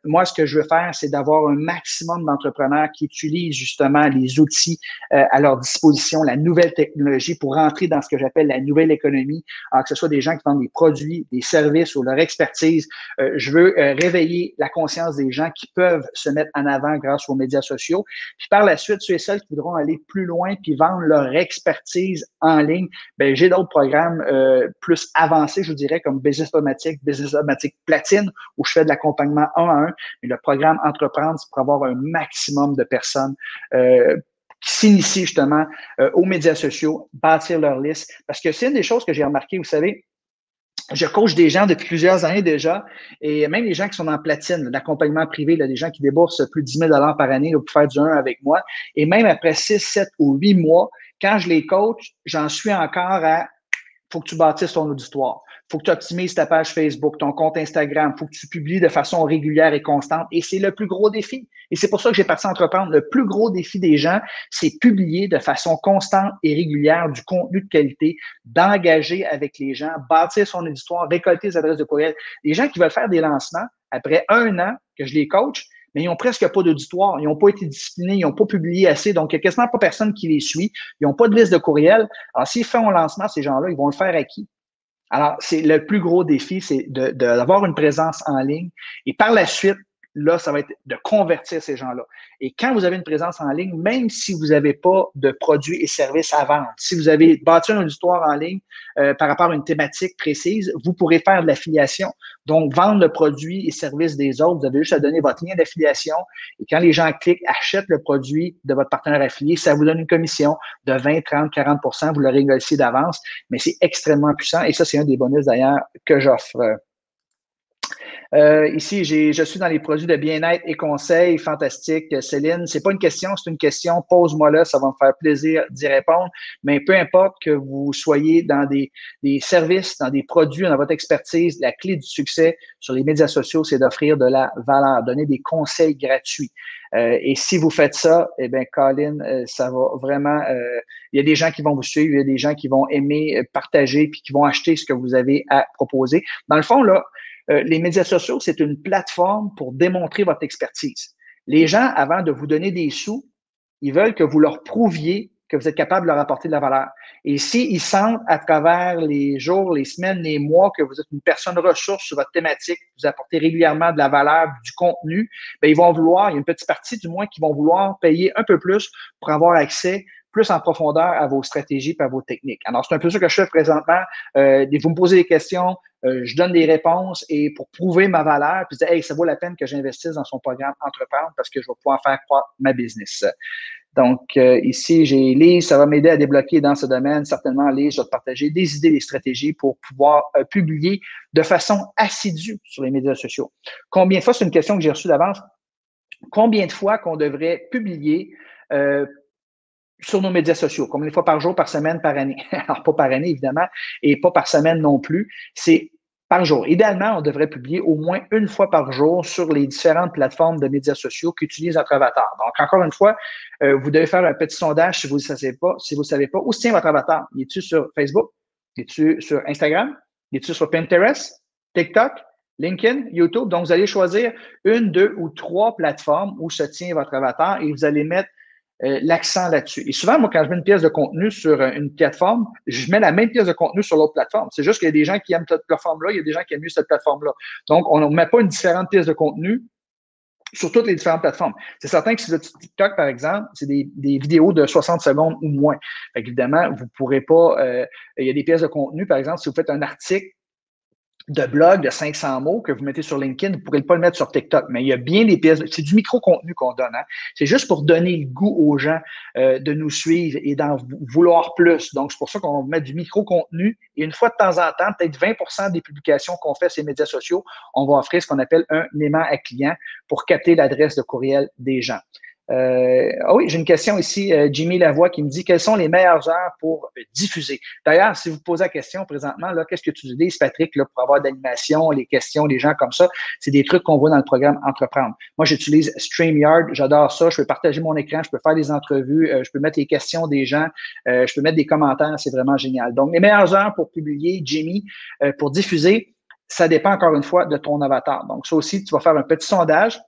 Moi, ce que je veux faire, c'est d'avoir un maximum d'entrepreneurs qui utilisent justement les outils à leur disposition, la nouvelle technologie pour rentrer dans ce que j'appelle la nouvelle économie. Alors, que ce soit des gens qui vendent des produits, des services ou leur expertise. Je veux réveiller la conscience des gens qui peuvent se mettre en avant grâce aux médias sociaux. Puis par la suite, ceux et celles qui voudront aller plus loin puis vendre leur expertise en ligne, bien, j'ai d'autres programmes plus avancés, je vous dirais, comme Business Automatique Platine, où je fais de l'accompagnement 1 à 1. Mais le programme Entreprendre, c'est pour avoir un maximum de personnes qui s'initient justement aux médias sociaux, bâtir leur liste. Parce que c'est une des choses que j'ai remarqué, vous savez, je coach des gens depuis plusieurs années déjà, et même les gens qui sont en platine, l'accompagnement privé, là, des gens qui déboursent plus de 10 000 par année là, pour faire du 1 avec moi. Et même après 6, 7 ou 8 mois, quand je les coach, j'en suis encore à faut que tu bâtisses ton auditoire. Faut que tu optimises ta page Facebook, ton compte Instagram. Faut que tu publies de façon régulière et constante. Et c'est le plus gros défi. Et c'est pour ça que j'ai parti entreprendre. Le plus gros défi des gens, c'est publier de façon constante et régulière du contenu de qualité, d'engager avec les gens, bâtir son auditoire, récolter les adresses de courriel. Les gens qui veulent faire des lancements, après 1 an que je les coach, mais ils n'ont presque pas d'auditoire, ils n'ont pas été disciplinés, ils n'ont pas publié assez, donc il n'y a quasiment pas personne qui les suit, ils n'ont pas de liste de courriel. Alors, s'ils font un lancement, ces gens-là, ils vont le faire à qui? Alors, c'est le plus gros défi, c'est d'avoir une présence en ligne et par la suite, là, ça va être de convertir ces gens-là. Et quand vous avez une présence en ligne, même si vous n'avez pas de produits et services à vendre, si vous avez bâti une auditoire en ligne par rapport à une thématique précise, vous pourrez faire de l'affiliation. Donc, vendre le produit et service des autres, vous avez juste à donner votre lien d'affiliation. Et quand les gens cliquent, achètent le produit de votre partenaire affilié, ça vous donne une commission de 20, 30, 40 vous l'aurez négocié d'avance. Mais c'est extrêmement puissant. Et ça, c'est un des bonus d'ailleurs que j'offre. Ici, je suis dans les produits de bien-être et conseils. Fantastique, Céline. C'est pas une question, c'est une question. Pose-moi là, ça va me faire plaisir d'y répondre. Mais peu importe que vous soyez dans des services, dans des produits, dans votre expertise, la clé du succès sur les médias sociaux, c'est d'offrir de la valeur, donner des conseils gratuits. Et si vous faites ça, eh bien, Colin, ça va vraiment. Il y a des gens qui vont vous suivre, il y a des gens qui vont aimer partager puis qui vont acheter ce que vous avez à proposer. Dans le fond, là, les médias sociaux, c'est une plateforme pour démontrer votre expertise. Les gens, avant de vous donner des sous, ils veulent que vous leur prouviez que vous êtes capable de leur apporter de la valeur. Et s'ils sentent à travers les jours, les semaines, les mois que vous êtes une personne ressource sur votre thématique, vous apportez régulièrement de la valeur, du contenu, bien, ils vont vouloir, il y a une petite partie du moins qui vont vouloir payer un peu plus pour avoir accès plus en profondeur à vos stratégies et à vos techniques. Alors, c'est un peu ça que je fais présentement. Vous me posez des questions, je donne des réponses et pour prouver ma valeur, puis dire, hey, ça vaut la peine que j'investisse dans son programme Entreprendre parce que je vais pouvoir faire croître ma business. Donc, ici, j'ai Lise, ça va m'aider à débloquer dans ce domaine. Certainement, Lise, je vais te partager des idées, des stratégies pour pouvoir publier de façon assidue sur les médias sociaux. Combien de fois, c'est une question que j'ai reçue d'avance, combien de fois qu'on devrait publier sur nos médias sociaux? Combien de fois par jour, par semaine, par année? Alors, pas par année, évidemment, et pas par semaine non plus. C'est par jour. Idéalement, on devrait publier au moins une fois par jour sur les différentes plateformes de médias sociaux qu'utilise notre avatar. Donc, encore une fois, vous devez faire un petit sondage si vous ne savez pas, où se tient votre avatar. Es-tu sur Facebook? Es-tu sur Instagram? Es-tu sur Pinterest? TikTok? LinkedIn? YouTube? Donc, vous allez choisir une, deux ou trois plateformes où se tient votre avatar et vous allez mettre l'accent là-dessus. Et souvent, moi, quand je mets une pièce de contenu sur une plateforme, je mets la même pièce de contenu sur l'autre plateforme. C'est juste qu'il y a des gens qui aiment cette plateforme-là, il y a des gens qui aiment mieux cette plateforme-là. Donc, on ne met pas une différente pièce de contenu sur toutes les différentes plateformes. C'est certain que si le TikTok, par exemple, c'est des vidéos de 60 secondes ou moins. Fait évidemment, vous ne pourrez pas, il y a des pièces de contenu, par exemple, si vous faites un article de blog de 500 mots que vous mettez sur LinkedIn, vous ne pourrez pas le mettre sur TikTok, mais il y a bien des pièces, c'est du micro-contenu qu'on donne. Hein? C'est juste pour donner le goût aux gens de nous suivre et d'en vouloir plus. Donc, c'est pour ça qu'on met du micro-contenu et une fois de temps en temps, peut-être 20% des publications qu'on fait sur les médias sociaux, on va offrir ce qu'on appelle un aimant à client pour capter l'adresse de courriel des gens. Oui, j'ai une question ici, Jimmy Lavoie, qui me dit quelles sont les meilleures heures pour diffuser. D'ailleurs, si vous posez la question présentement, là, qu'est-ce que tu utilises, Patrick, là, pour avoir de l'animation, les questions, les gens comme ça, c'est des trucs qu'on voit dans le programme Entreprendre. Moi, j'utilise StreamYard, j'adore ça, je peux partager mon écran, je peux faire des entrevues, je peux mettre les questions des gens, je peux mettre des commentaires, c'est vraiment génial. Donc, les meilleures heures pour publier, Jimmy, pour diffuser, ça dépend encore une fois de ton avatar. Donc, ça aussi, tu vas faire un petit sondage.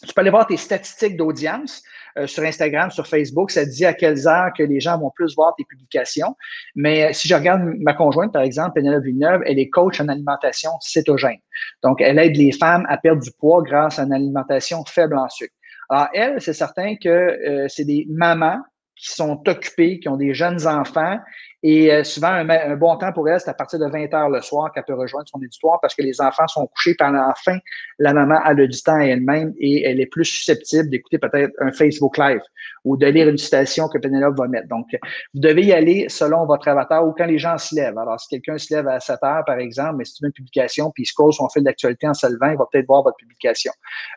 Tu peux aller voir tes statistiques d'audience sur Instagram, sur Facebook. Ça te dit à quelles heures que les gens vont plus voir tes publications. Mais si je regarde ma conjointe, par exemple, Pénélope Villeneuve, elle est coach en alimentation cétogène. Donc, elle aide les femmes à perdre du poids grâce à une alimentation faible en sucre. Alors, elle, c'est certain que c'est des mamans qui sont occupées, qui ont des jeunes enfants. Et souvent, un bon temps pour elle, c'est à partir de 20 heures le soir qu'elle peut rejoindre son éditoire parce que les enfants sont couchés pendant enfin la maman a du temps à elle-même et elle est plus susceptible d'écouter peut-être un Facebook Live ou de lire une citation que Pénélope va mettre. Donc, vous devez y aller selon votre avatar ou quand les gens se lèvent. Alors, si quelqu'un se lève à 7 heures, par exemple, mais si tu veux une publication puis il scrolle son fil d'actualité en se levant, il va peut-être voir votre publication.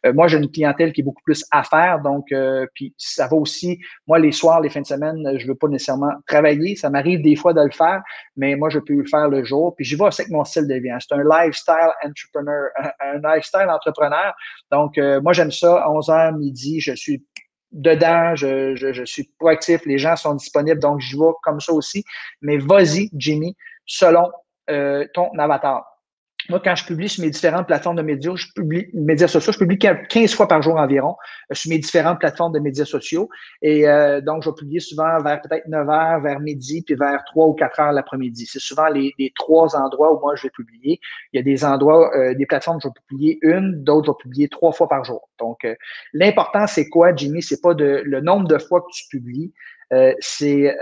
Moi, j'ai une clientèle qui est beaucoup plus affaires, donc, puis ça va aussi, moi, les soirs, les fins de semaine, je veux pas nécessairement travailler. Ça m'arrive des fois de le faire, mais moi, je peux le faire le jour. Puis j'y vais avec mon style de vie. Hein. C'est un lifestyle entrepreneur, un lifestyle entrepreneur. Donc, moi, j'aime ça. 11h, midi, je suis dedans, je suis proactif. Les gens sont disponibles, donc j'y vais comme ça aussi. Mais vas-y, Jimmy, selon ton avatar. Moi, quand je publie sur mes différentes plateformes de médias sociaux, je publie 15 fois par jour environ sur mes différentes plateformes de médias sociaux. Et donc, je vais publier souvent vers peut-être 9 heures, vers midi, puis vers 3 ou 4 heures l'après-midi. C'est souvent les trois endroits où moi, je vais publier. Il y a des endroits, des plateformes où je vais publier une, d'autres, je vais publier 3 fois par jour. Donc, l'important, c'est quoi, Jimmy? C'est pas le nombre de fois que tu publies, c'est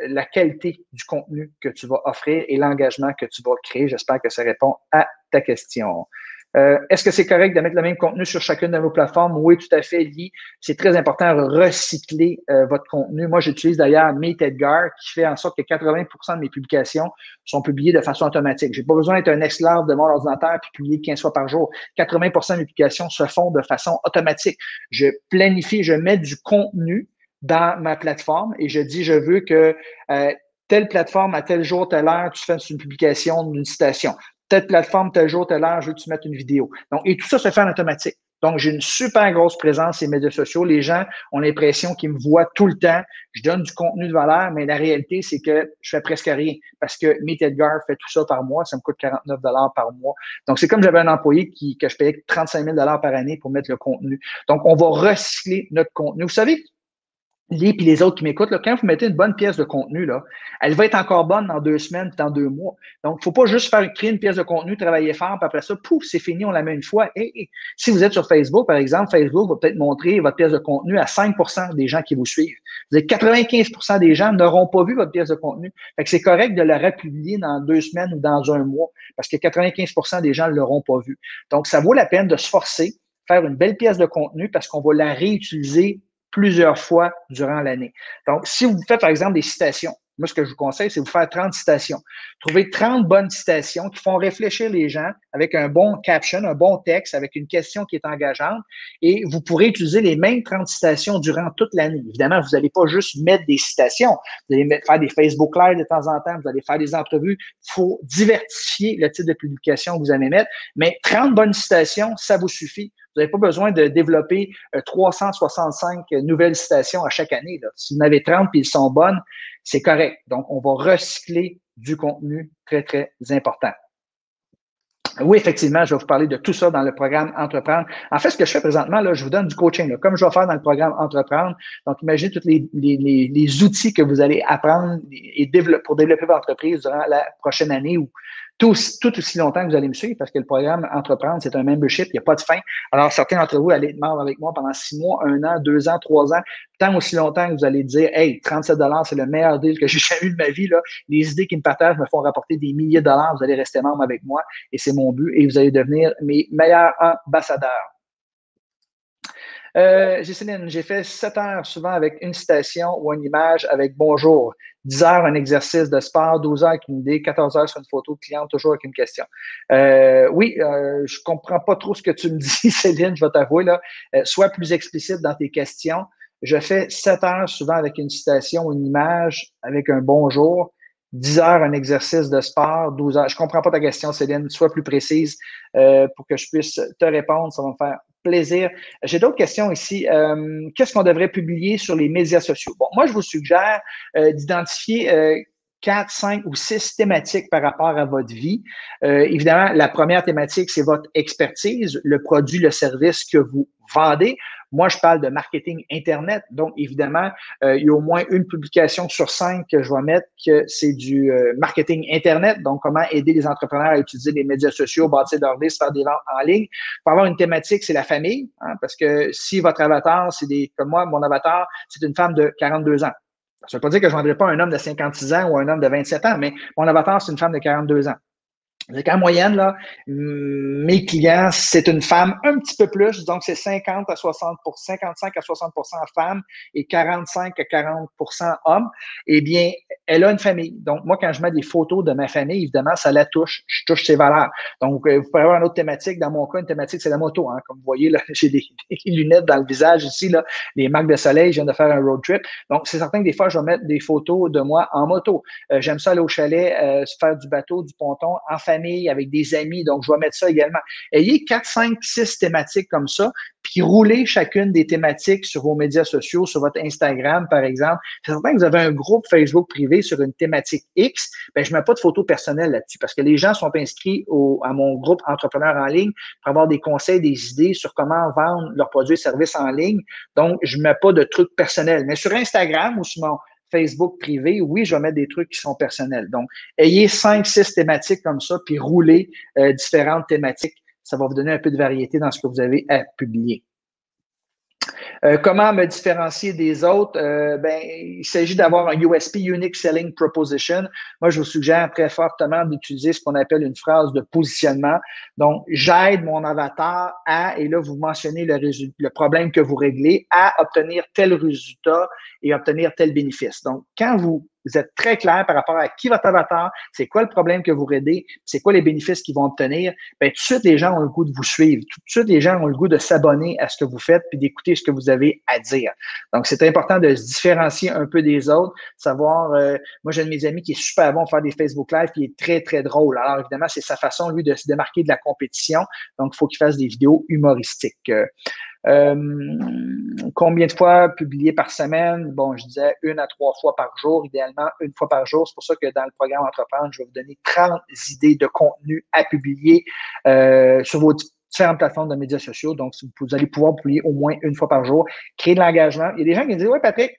la qualité du contenu que tu vas offrir et l'engagement que tu vas créer. J'espère que ça répond à ta question. Est-ce que c'est correct de mettre le même contenu sur chacune de vos plateformes? Oui, tout à fait, Lee. C'est très important de recycler votre contenu. Moi, j'utilise d'ailleurs Meet Edgar qui fait en sorte que 80% de mes publications sont publiées de façon automatique. J'ai pas besoin d'être un esclave de mon ordinateur puis publier 15 fois par jour. 80% de mes publications se font de façon automatique. Je planifie, je mets du contenu dans ma plateforme et je dis, je veux que telle plateforme, à tel jour, telle heure, tu fasses une publication d'une citation. Telle plateforme, tel jour, telle heure, je veux que tu mettes une vidéo. Donc, et tout ça se fait en automatique. Donc, j'ai une super grosse présence sur les médias sociaux. Les gens ont l'impression qu'ils me voient tout le temps. Je donne du contenu de valeur, mais la réalité, c'est que je fais presque rien parce que Meet Edgar fait tout ça par mois. Ça me coûte 49 par mois. Donc, c'est comme j'avais un employé que je payais 35 000 par année pour mettre le contenu. Donc, on va recycler notre contenu. Vous savez, les autres qui m'écoutent, là, quand vous mettez une bonne pièce de contenu, là, elle va être encore bonne dans 2 semaines, dans 2 mois. Donc, il ne faut pas juste créer une pièce de contenu, travailler fort, puis après ça, pouf, c'est fini, on la met une fois. Et si vous êtes sur Facebook, par exemple, Facebook va peut-être montrer votre pièce de contenu à 5 des gens qui vous suivent. Vous avez 95 des gens n'auront pas vu votre pièce de contenu. Fait que c'est correct de la republier dans 2 semaines ou dans un mois, parce que 95 des gens ne l'auront pas vu. Donc, ça vaut la peine de se forcer, faire une belle pièce de contenu, parce qu'on va la réutiliser plusieurs fois durant l'année. Donc, si vous faites, par exemple, des citations, moi, ce que je vous conseille, c'est de vous faire 30 citations. Trouvez 30 bonnes citations qui font réfléchir les gens avec un bon caption, un bon texte, avec une question qui est engageante, et vous pourrez utiliser les mêmes 30 citations durant toute l'année. Évidemment, vous n'allez pas juste mettre des citations, vous allez faire des Facebook Live de temps en temps, vous allez faire des entrevues. Il faut diversifier le type de publication que vous allez mettre, mais 30 bonnes citations, ça vous suffit. Vous n'avez pas besoin de développer 365 nouvelles citations à chaque année. Là. Si vous en avez 30 et elles sont bonnes, c'est correct. Donc, on va recycler du contenu très, très important. Oui, effectivement, je vais vous parler de tout ça dans le programme Entreprendre. En fait, ce que je fais présentement, là, je vous donne du coaching, là, comme je vais faire dans le programme Entreprendre. Donc, imaginez tous les outils que vous allez apprendre et pour développer votre entreprise durant la prochaine année ou tout aussi longtemps que vous allez me suivre, parce que le programme Entreprendre, c'est un membership, il n'y a pas de fin. Alors, certains d'entre vous allez être membres avec moi pendant 6 mois, 1 an, 2 ans, 3 ans, tant aussi longtemps que vous allez dire, hey, 37 c'est le meilleur deal que j'ai jamais eu de ma vie. Là. Les idées qu'ils me partagent me font rapporter des milliers de dollars. Vous allez rester membre avec moi et c'est mon but et vous allez devenir mes meilleurs ambassadeurs. Céline, j'ai fait 7 heures souvent avec une citation ou une image avec bonjour. 10 heures, un exercice de sport, 12 heures avec une idée, 14 heures sur une photo de client, toujours avec une question. Oui, je comprends pas trop ce que tu me dis, Céline, je vais t'avouer, là. Sois plus explicite dans tes questions. Je fais 7 heures souvent avec une citation ou une image avec un bonjour. 10 heures, un exercice de sport, 12 heures. Je comprends pas ta question, Céline. Sois plus précise pour que je puisse te répondre. Ça va me faire plaisir. J'ai d'autres questions ici. Qu'est-ce qu'on devrait publier sur les médias sociaux? Bon, moi, je vous suggère d'identifier 4, 5 ou 6 thématiques par rapport à votre vie. Évidemment, la première thématique, c'est votre expertise, le produit, le service que vous vendez. Moi, je parle de marketing Internet. Donc, évidemment, il y a au moins une publication sur 5 que je vais mettre que c'est du marketing Internet. Donc, comment aider les entrepreneurs à utiliser les médias sociaux, bâtir leur liste, faire des ventes en ligne. Pour avoir une thématique, c'est la famille. Hein, parce que si votre avatar, comme moi, mon avatar, c'est une femme de 42 ans. Ça ne veut pas dire que je ne vendrai pas un homme de 56 ans ou un homme de 27 ans, mais mon avatar, c'est une femme de 42 ans. C'est qu'en moyenne, là, mes clients, c'est une femme un petit peu plus, donc c'est 50 à 60 55 à 60 femmes et 45 à 40 hommes. Eh bien, elle a une famille. Donc, moi, quand je mets des photos de ma famille, évidemment, ça la touche. Je touche ses valeurs. Donc, vous pouvez avoir une autre thématique. Dans mon cas, une thématique, c'est la moto. Hein. Comme vous voyez, là, j'ai des lunettes dans le visage ici, là, les marques de soleil. Je viens de faire un road trip. Donc, c'est certain que des fois, je vais mettre des photos de moi en moto. J'aime ça aller au chalet, faire du bateau, du ponton, en famille, avec des amis. Donc, je vais mettre ça également. Ayez 4, 5, 6 thématiques comme ça, puis roulez chacune des thématiques sur vos médias sociaux, sur votre Instagram, par exemple. C'est certain que vous avez un groupe Facebook privé sur une thématique X, ben, je ne mets pas de photos personnelles là-dessus parce que les gens sont inscrits à mon groupe Entrepreneurs en ligne pour avoir des conseils, des idées sur comment vendre leurs produits et services en ligne. Donc, je ne mets pas de trucs personnels. Mais sur Instagram ou sur mon Facebook privé, oui, je vais mettre des trucs qui sont personnels. Donc, ayez 5, 6 thématiques comme ça, puis roulez différentes thématiques. Ça va vous donner un peu de variété dans ce que vous avez à publier. Comment me différencier des autres? Il s'agit d'avoir un USP, Unique Selling Proposition. Moi, je vous suggère très fortement d'utiliser ce qu'on appelle une phrase de positionnement. Donc, j'aide mon avatar à, et là, vous mentionnez le problème que vous réglez, à obtenir tel résultat et obtenir tel bénéfice. Donc, quand vous vous êtes très clair par rapport à qui votre avatar, c'est quoi le problème que vous réglez, c'est quoi les bénéfices qu'ils vont obtenir, bien, tout de suite, les gens ont le goût de vous suivre. Tout de suite, les gens ont le goût de s'abonner à ce que vous faites puis d'écouter ce que vous avez à dire. Donc, c'est important de se différencier un peu des autres, savoir, moi, j'ai un de mes amis qui est super bon à faire des Facebook Live, qui est très, très drôle. Alors, évidemment, c'est sa façon, lui, de se démarquer de la compétition. Donc, il faut qu'il fasse des vidéos humoristiques. Combien de fois publier par semaine? Bon, je disais 1 à 3 fois par jour, idéalement 1 fois par jour. C'est pour ça que dans le programme Entreprendre, je vais vous donner 30 idées de contenu à publier sur vos différentes plateformes de médias sociaux. Donc, vous allez pouvoir publier au moins 1 fois par jour, créer de l'engagement. Il y a des gens qui me disent, oui, Patrick,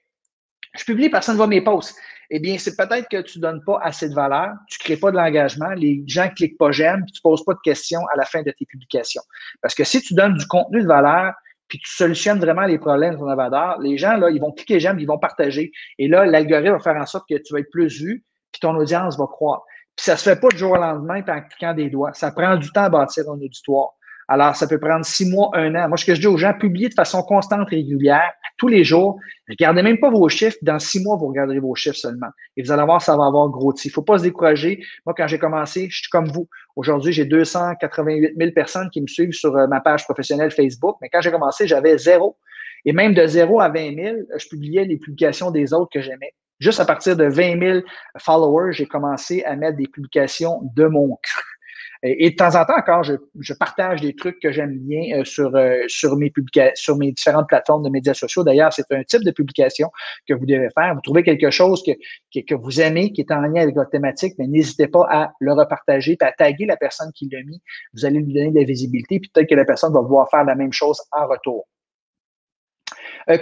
je publie, personne ne voit mes posts. Eh bien, c'est peut-être que tu ne donnes pas assez de valeur, tu ne crées pas de l'engagement, les gens ne cliquent pas j'aime, puis tu ne poses pas de questions à la fin de tes publications. Parce que si tu donnes du contenu de valeur, puis tu solutionnes vraiment les problèmes de ton avatar, les gens, là, ils vont cliquer j'aime, ils vont partager. Et là, l'algorithme va faire en sorte que tu vas être plus vu, puis ton audience va croître. Puis ça ne se fait pas du jour au lendemain, puis en cliquant des doigts. Ça prend du temps à bâtir ton auditoire. Alors, ça peut prendre 6 mois, 1 an. Moi, ce que je dis aux gens, publiez de façon constante, régulière, tous les jours. Regardez même pas vos chiffres. Dans 6 mois, vous regarderez vos chiffres seulement. Et vous allez voir, ça va avoir grossi. Il ne faut pas se décourager. Moi, quand j'ai commencé, je suis comme vous. Aujourd'hui, j'ai 288 000 personnes qui me suivent sur ma page professionnelle Facebook. Mais quand j'ai commencé, j'avais 0. Et même de 0 à 20 000, je publiais les publications des autres que j'aimais. Juste à partir de 20 000 followers, j'ai commencé à mettre des publications de mon cru. Et de temps en temps encore, je partage des trucs que j'aime bien sur mes différentes plateformes de médias sociaux. D'ailleurs, c'est un type de publication que vous devez faire. Vous trouvez quelque chose que vous aimez, qui est en lien avec votre thématique, mais n'hésitez pas à le repartager, puis à taguer la personne qui l'a mis. Vous allez lui donner de la visibilité, puis peut-être que la personne va pouvoir faire la même chose en retour.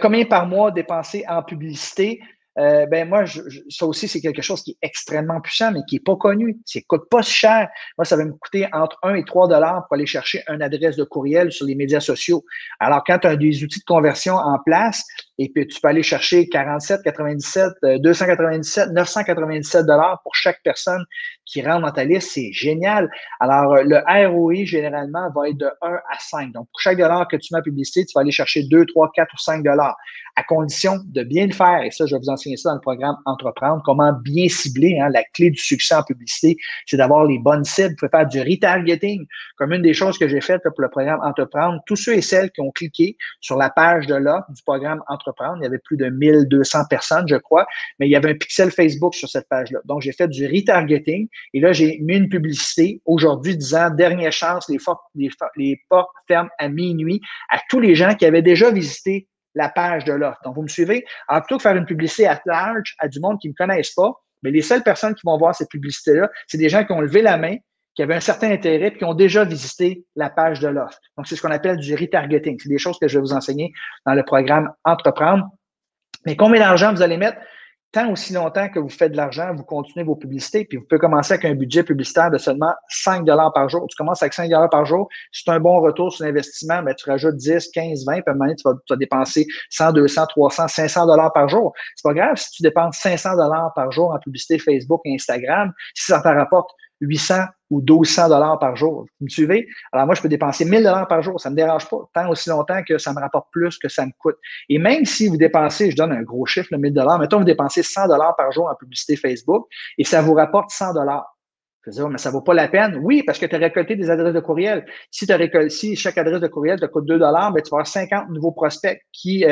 Combien par mois dépenser en publicité? Ben moi, ça aussi, c'est quelque chose qui est extrêmement puissant, mais qui n'est pas connu. Ça ne coûte pas si cher. Moi, ça va me coûter entre 1 et 3 $ pour aller chercher une adresse de courriel sur les médias sociaux. Alors, quand tu as des outils de conversion en place, et puis tu peux aller chercher 47, 97, 297, 997 $ pour chaque personne qui rentre dans ta liste, c'est génial. Alors, le ROI, généralement, va être de 1 à 5. Donc, pour chaque dollar que tu mets en publicité, tu vas aller chercher 2, 3, 4 ou 5 $ à condition de bien le faire. Et ça, je vais vous enseigner ça dans le programme Entreprendre. Comment bien cibler. La clé du succès en publicité, c'est d'avoir les bonnes cibles. Vous pouvez faire du retargeting. Comme une des choses que j'ai faites pour le programme Entreprendre, tous ceux et celles qui ont cliqué sur la page de l'offre du programme Entreprendre, il y avait plus de 1200 personnes, je crois, mais il y avait un pixel Facebook sur cette page-là. Donc, j'ai fait du retargeting et là, j'ai mis une publicité aujourd'hui disant « Dernière chance, les portes ferment à minuit » à tous les gens qui avaient déjà visité la page de l'offre. Donc, vous me suivez? Alors, plutôt que faire une publicité à large à du monde qui ne me connaissent pas, mais les seules personnes qui vont voir cette publicité-là, c'est des gens qui ont levé la main, qui avaient un certain intérêt et qui ont déjà visité la page de l'offre. Donc, c'est ce qu'on appelle du retargeting. C'est des choses que je vais vous enseigner dans le programme Entreprendre. Mais combien d'argent vous allez mettre? Tant aussi longtemps que vous faites de l'argent, vous continuez vos publicités, puis vous pouvez commencer avec un budget publicitaire de seulement 5 $ par jour. Tu commences avec 5 $ par jour. Si tu as un bon retour sur l'investissement, ben, tu rajoutes 10, 15, 20, puis à un moment donné, tu vas dépenser 100, 200, 300, 500 $ par jour. C'est pas grave si tu dépenses 500 $ par jour en publicité Facebook et Instagram, si ça t'en rapporte 800 ou 1200 $ par jour. Vous me suivez? Alors moi, je peux dépenser 1000 $ par jour. Ça ne me dérange pas, tant aussi longtemps que ça me rapporte plus que ça me coûte. Et même si vous dépensez, je donne un gros chiffre, le 1000 $, mettons, vous dépensez 100 $ par jour en publicité Facebook et ça vous rapporte 100 $. Je veux dire, mais ça vaut pas la peine. Oui, parce que tu as récolté des adresses de courriel. Si chaque adresse de courriel te coûte 2 $, ben, tu vas avoir 50 nouveaux prospects qui,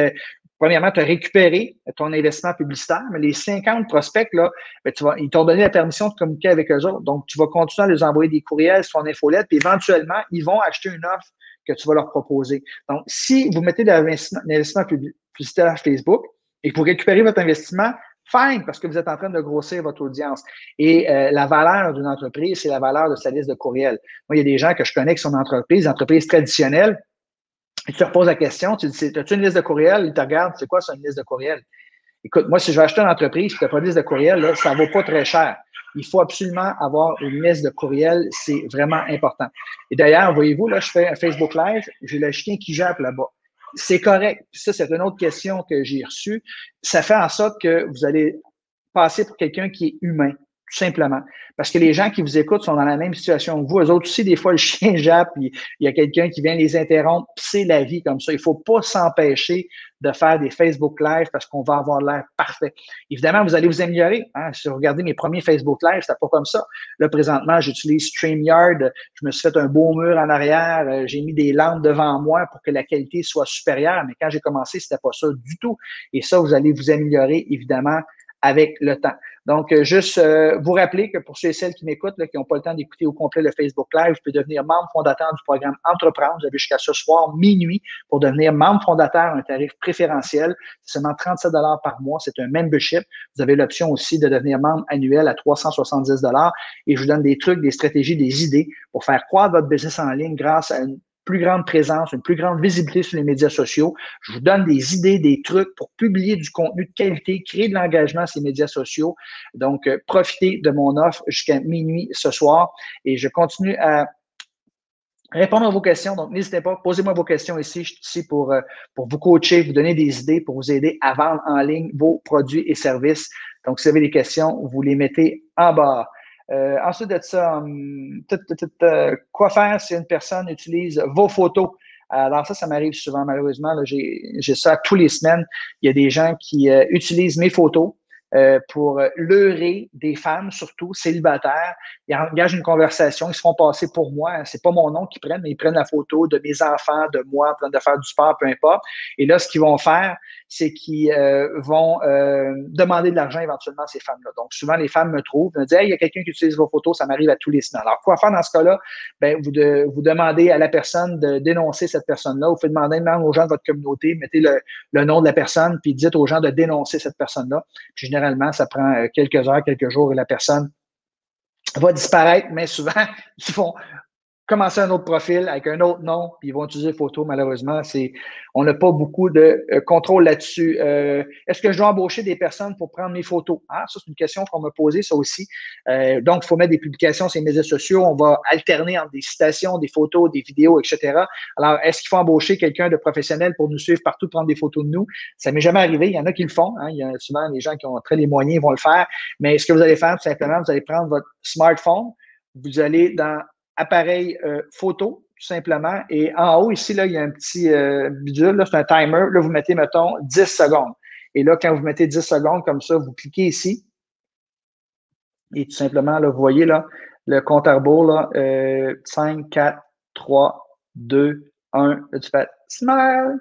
premièrement, tu as récupéré ton investissement publicitaire, mais les 50 prospects, là, ben, ils t'ont donné la permission de communiquer avec eux autres. Donc, tu vas continuer à les envoyer des courriels sur ton infolette, puis éventuellement, ils vont acheter une offre que tu vas leur proposer. Donc, si vous mettez de l'investissement publicitaire Facebook et que vous récupérez votre investissement, fine, parce que vous êtes en train de grossir votre audience. Et la valeur d'une entreprise, c'est la valeur de sa liste de courriels. Moi, il y a des gens que je connais qui sont dans des entreprises traditionnelles. Et tu te reposes la question, tu dis, as-tu une liste de courriels? Ils te regardent, c'est quoi ça, une liste de courriels? Écoute, moi, si je vais acheter une entreprise et que tu n'as pas de liste de courriels, là, ça ne vaut pas très cher. Il faut absolument avoir une liste de courriels, c'est vraiment important. Et d'ailleurs, voyez-vous, là, je fais un Facebook Live, j'ai le chien qui jappe là-bas. C'est correct. Ça, c'est une autre question que j'ai reçue. Ça fait en sorte que vous allez passer pour quelqu'un qui est humain, tout simplement. Parce que les gens qui vous écoutent sont dans la même situation que vous. Eux autres aussi, des fois, le chien jappe, il y a quelqu'un qui vient les interrompre. C'est la vie comme ça. Il ne faut pas s'empêcher de faire des Facebook Live parce qu'on va avoir l'air parfait. Évidemment, vous allez vous améliorer. Hein? Si vous regardez mes premiers Facebook Live, c'était pas comme ça. Là, présentement, j'utilise StreamYard. Je me suis fait un beau mur en arrière. J'ai mis des lampes devant moi pour que la qualité soit supérieure. Mais quand j'ai commencé, c'était pas ça du tout. Et ça, vous allez vous améliorer, évidemment, avec le temps. Donc, juste vous rappeler que pour ceux et celles qui m'écoutent, là, qui n'ont pas le temps d'écouter au complet le Facebook Live, vous pouvez devenir membre fondateur du programme Entreprendre. Vous avez jusqu'à ce soir, minuit, pour devenir membre fondateur, un tarif préférentiel. C'est seulement 37 $ par mois. C'est un membership. Vous avez l'option aussi de devenir membre annuel à 370 $ et je vous donne des trucs, des stratégies, des idées pour faire croître votre business en ligne grâce à une plus grande présence, une plus grande visibilité sur les médias sociaux. Je vous donne des idées, des trucs pour publier du contenu de qualité, créer de l'engagement sur les médias sociaux. Donc, profitez de mon offre jusqu'à minuit ce soir et je continue à répondre à vos questions. Donc, n'hésitez pas, posez-moi vos questions ici. Je suis ici pour vous coacher, vous donner des idées, pour vous aider à vendre en ligne vos produits et services. Donc, si vous avez des questions, vous les mettez en bas. Ensuite de ça, quoi faire si une personne utilise vos photos? Alors ça m'arrive souvent, malheureusement. J'ai ça tous les semaines. Il y a des gens qui utilisent mes photos pour leurrer des femmes, surtout célibataires. Ils engagent une conversation, ils se font passer pour moi. C'est pas mon nom qu'ils prennent, mais ils prennent la photo de mes enfants, de moi, en train de faire du sport, peu importe. Et là, ce qu'ils vont faire, c'est qu'ils vont demander de l'argent éventuellement à ces femmes-là. Donc, souvent, les femmes me trouvent, me disent « Hey, il y a quelqu'un qui utilise vos photos, ça m'arrive à tous les semaines. » Alors, quoi faire dans ce cas-là? Ben, vous demandez à la personne de dénoncer cette personne-là. Vous faites demander même aux gens de votre communauté, mettez le nom de la personne, puis dites aux gens de dénoncer cette personne-là. Puis, généralement, ça prend quelques heures, quelques jours et la personne va disparaître, mais souvent, ils vont commencer un autre profil avec un autre nom, puis ils vont utiliser photo, malheureusement. On n'a pas beaucoup de contrôle là-dessus. Est-ce que je dois embaucher des personnes pour prendre mes photos? Ah, ça, c'est une question qu'on m'a posée, ça aussi. Donc, il faut mettre des publications sur les médias sociaux. On va alterner entre des citations, des photos, des vidéos, etc. Alors, est-ce qu'il faut embaucher quelqu'un de professionnel pour nous suivre partout, prendre des photos de nous? Ça m'est jamais arrivé. Il y en a qui le font. Hein. Il y a souvent des gens qui ont très les moyens, vont le faire. Mais ce que vous allez faire, tout simplement, vous allez prendre votre smartphone, vous allez dans appareil photo, tout simplement. Et en haut, ici, là, il y a un petit bidule, là, c'est un timer. Là, vous mettez, mettons, 10 secondes. Et là, quand vous mettez 10 secondes comme ça, vous cliquez ici. Et tout simplement, là, vous voyez, là, le compte à rebours, là, 5, 4, 3, 2, 1. Là, tu fais « Smile ».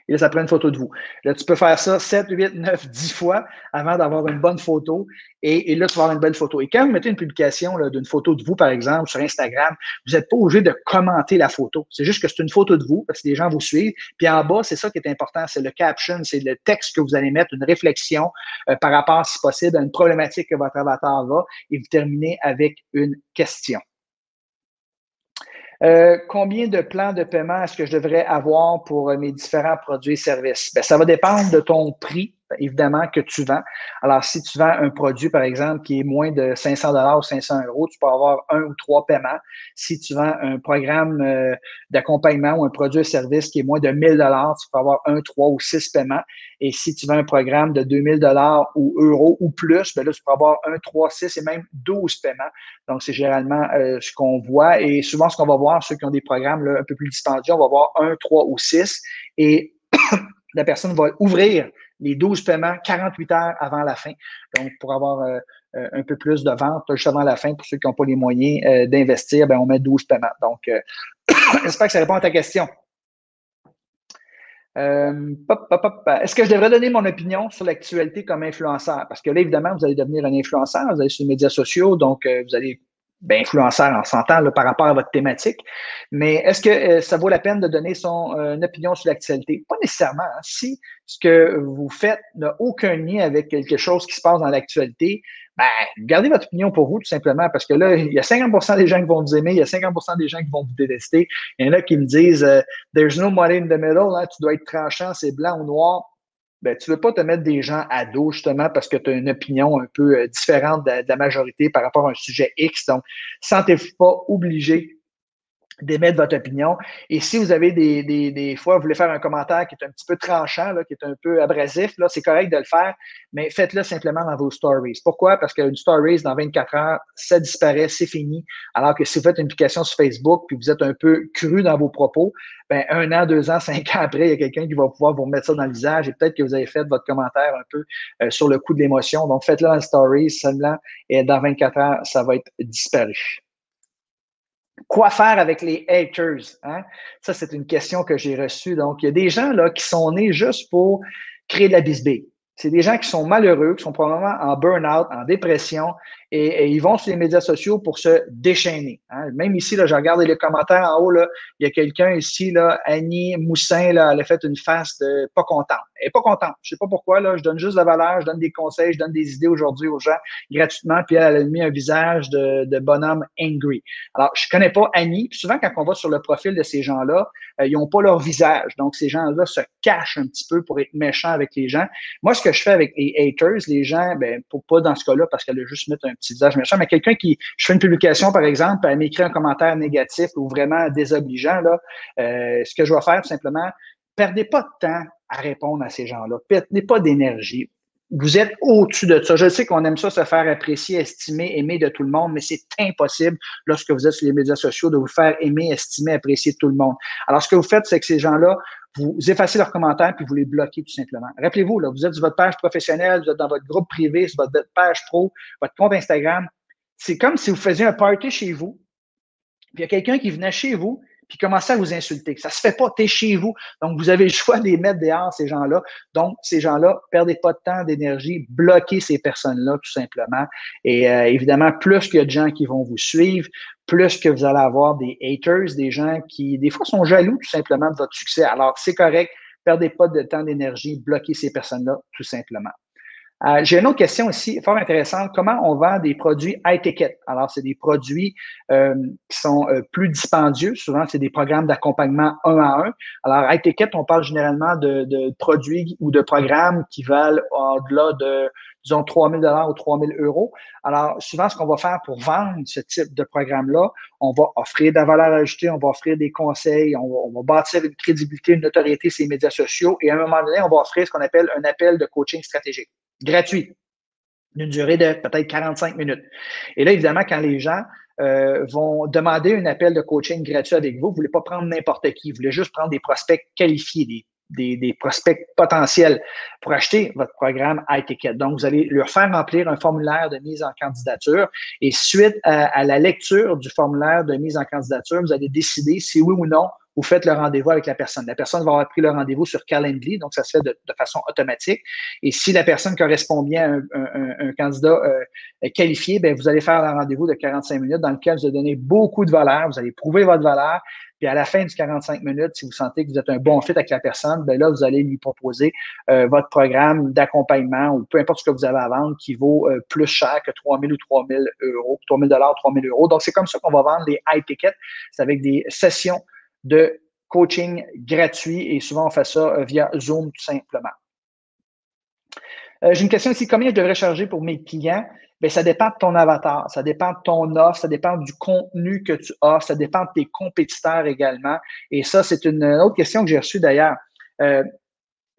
Et là, ça prend une photo de vous. Là, tu peux faire ça 7, 8, 9, 10 fois avant d'avoir une bonne photo. Et là, tu vas avoir une belle photo. Et quand vous mettez une publication d'une photo de vous, par exemple, sur Instagram, vous n'êtes pas obligé de commenter la photo. C'est juste que c'est une photo de vous parce que les gens vous suivent. Puis en bas, c'est ça qui est important, c'est le caption, c'est le texte que vous allez mettre, une réflexion par rapport, si possible, à une problématique que votre avatar va. Et vous terminez avec une question. Combien de plans de paiement est-ce que je devrais avoir pour mes différents produits et services? Bien, ça va dépendre de ton prix, évidemment, que tu vends. Alors, si tu vends un produit, par exemple, qui est moins de 500 $ ou 500 €, tu peux avoir 1 ou 3 paiements. Si tu vends un programme d'accompagnement ou un produit ou service qui est moins de 1000 $, tu peux avoir 1, 3 ou 6 paiements. Et si tu vends un programme de 2000 $ ou euros ou plus, bien là, tu peux avoir 1, 3, 6 et même 12 paiements. Donc, c'est généralement ce qu'on voit. Et souvent, ce qu'on va voir, ceux qui ont des programmes là, un peu plus dispendieux, on va voir 1, 3 ou 6. Et la personne va ouvrir les 12 paiements 48 heures avant la fin. Donc, pour avoir un peu plus de ventes juste avant la fin, pour ceux qui n'ont pas les moyens d'investir, bien, on met 12 paiements. Donc, j'espère que ça répond à ta question. Est-ce que je devrais donner mon opinion sur l'actualité comme influenceur? Parce que là, évidemment, vous allez devenir un influenceur, vous allez sur les médias sociaux, donc vous allez influenceur, on s'entend là, par rapport à votre thématique. Mais est-ce que ça vaut la peine de donner son opinion sur l'actualité? Pas nécessairement. Hein. Si ce que vous faites n'a aucun lien avec quelque chose qui se passe dans l'actualité, gardez votre opinion pour vous, tout simplement, parce que là, il y a 50% des gens qui vont vous aimer, il y a 50% des gens qui vont vous détester. Il y en a qui me disent There's no money in the middle, hein, tu dois être tranchant, c'est blanc ou noir. Ben, tu ne veux pas te mettre des gens à dos, justement, parce que tu as une opinion un peu différente de la majorité par rapport à un sujet X. Donc, sentez-vous pas obligé d'émettre votre opinion. Et si vous avez des fois, vous voulez faire un commentaire qui est un petit peu tranchant, là, qui est un peu abrasif, là, c'est correct de le faire, mais faites-le simplement dans vos stories. Pourquoi? Parce qu'une stories, dans 24 heures, ça disparaît, c'est fini. Alors que si vous faites une publication sur Facebook, puis vous êtes un peu cru dans vos propos, ben, 1 an, 2 ans, 5 ans après, il y a quelqu'un qui va pouvoir vous remettre ça dans le visage et peut-être que vous avez fait votre commentaire un peu sur le coup de l'émotion. Donc, faites-le dans le stories seulement et dans 24 heures, ça va être disparu. Quoi faire avec les haters? Hein? Ça, c'est une question que j'ai reçue. Donc, il y a des gens là, qui sont nés juste pour créer de la bisbille. C'est des gens qui sont malheureux, qui sont probablement en burn-out, en dépression, et ils vont sur les médias sociaux pour se déchaîner. Hein? Même ici, là, je regarde les commentaires en haut, là, il y a quelqu'un ici, là, Annie Moussin, là, elle a fait une face de pas contente. Elle n'est pas contente. Je ne sais pas pourquoi, là, je donne juste de la valeur, je donne des conseils, je donne des idées aujourd'hui aux gens gratuitement, puis elle a mis un visage de bonhomme angry. Alors, je ne connais pas Annie, puis souvent, quand on va sur le profil de ces gens-là, ils n'ont pas leur visage. Donc, ces gens-là se cachent un petit peu pour être méchants avec les gens. Moi, ce que je fais avec les haters, les gens, ben, pas dans ce cas-là, parce qu'elle a juste mettre un petit visage méchant, mais quelqu'un je fais une publication, par exemple, elle m'écrit un commentaire négatif ou vraiment désobligeant, là, ce que je vais faire, tout simplement, perdez pas de temps à répondre à ces gens-là. Perdez pas d'énergie. Vous êtes au-dessus de ça. Je sais qu'on aime ça se faire apprécier, estimer, aimer de tout le monde, mais c'est impossible lorsque vous êtes sur les médias sociaux de vous faire aimer, estimer, apprécier de tout le monde. Alors, ce que vous faites, c'est que ces gens-là, vous effacez leurs commentaires puis vous les bloquez tout simplement. Rappelez-vous, là, vous êtes sur votre page professionnelle, vous êtes dans votre groupe privé, sur votre page pro, votre compte Instagram. C'est comme si vous faisiez un party chez vous, puis il y a quelqu'un qui venait chez vous puis commençait à vous insulter. Ça se fait pas, t'es chez vous. Donc, vous avez le choix de les mettre dehors, ces gens-là. Donc, ces gens-là, perdez pas de temps, d'énergie, bloquez ces personnes-là, tout simplement. Et évidemment, plus qu'il y a de gens qui vont vous suivre, plus que vous allez avoir des haters, des gens qui, des fois, sont jaloux, tout simplement, de votre succès. Alors, c'est correct, perdez pas de temps, d'énergie, bloquez ces personnes-là, tout simplement. J'ai une autre question aussi, fort intéressante. Comment on vend des produits high ticket? Alors, c'est des produits qui sont plus dispendieux. Souvent, c'est des programmes d'accompagnement 1 à 1. Alors, high ticket, on parle généralement de produits ou de programmes qui valent au-delà de, disons, 3 000 ou 3 000 euros. Alors, souvent, ce qu'on va faire pour vendre ce type de programme-là, on va offrir de la valeur ajoutée, on va offrir des conseils, on va bâtir une crédibilité, une notoriété sur les médias sociaux et à un moment donné, on va offrir ce qu'on appelle un appel de coaching stratégique gratuit, d'une durée de peut-être 45 minutes. Et là, évidemment, quand les gens vont demander un appel de coaching gratuit avec vous, vous ne voulez pas prendre n'importe qui, vous voulez juste prendre des prospects qualifiés, des prospects potentiels pour acheter votre programme high ticket. Donc, vous allez leur faire remplir un formulaire de mise en candidature et suite à la lecture du formulaire de mise en candidature, vous allez décider si oui ou non vous faites le rendez-vous avec la personne. La personne va avoir pris le rendez-vous sur Calendly, donc ça se fait de façon automatique. Et si la personne correspond bien à un candidat qualifié, bien, vous allez faire un rendez-vous de 45 minutes dans lequel vous allez donner beaucoup de valeur, vous allez prouver votre valeur, puis à la fin du 45 minutes, si vous sentez que vous êtes un bon fit avec la personne, bien là, vous allez lui proposer votre programme d'accompagnement ou peu importe ce que vous avez à vendre qui vaut plus cher que 3 000 ou 3 000 euros, 3 000 3 000 euros. Donc, c'est comme ça qu'on va vendre les high tickets. C'est avec des sessions de coaching gratuit et souvent on fait ça via Zoom tout simplement. J'ai une question ici, combien je devrais charger pour mes clients? Bien, ça dépend de ton avatar, ça dépend de ton offre, ça dépend du contenu que tu offres, ça dépend de tes compétiteurs également. Et ça, c'est une autre question que j'ai reçue d'ailleurs.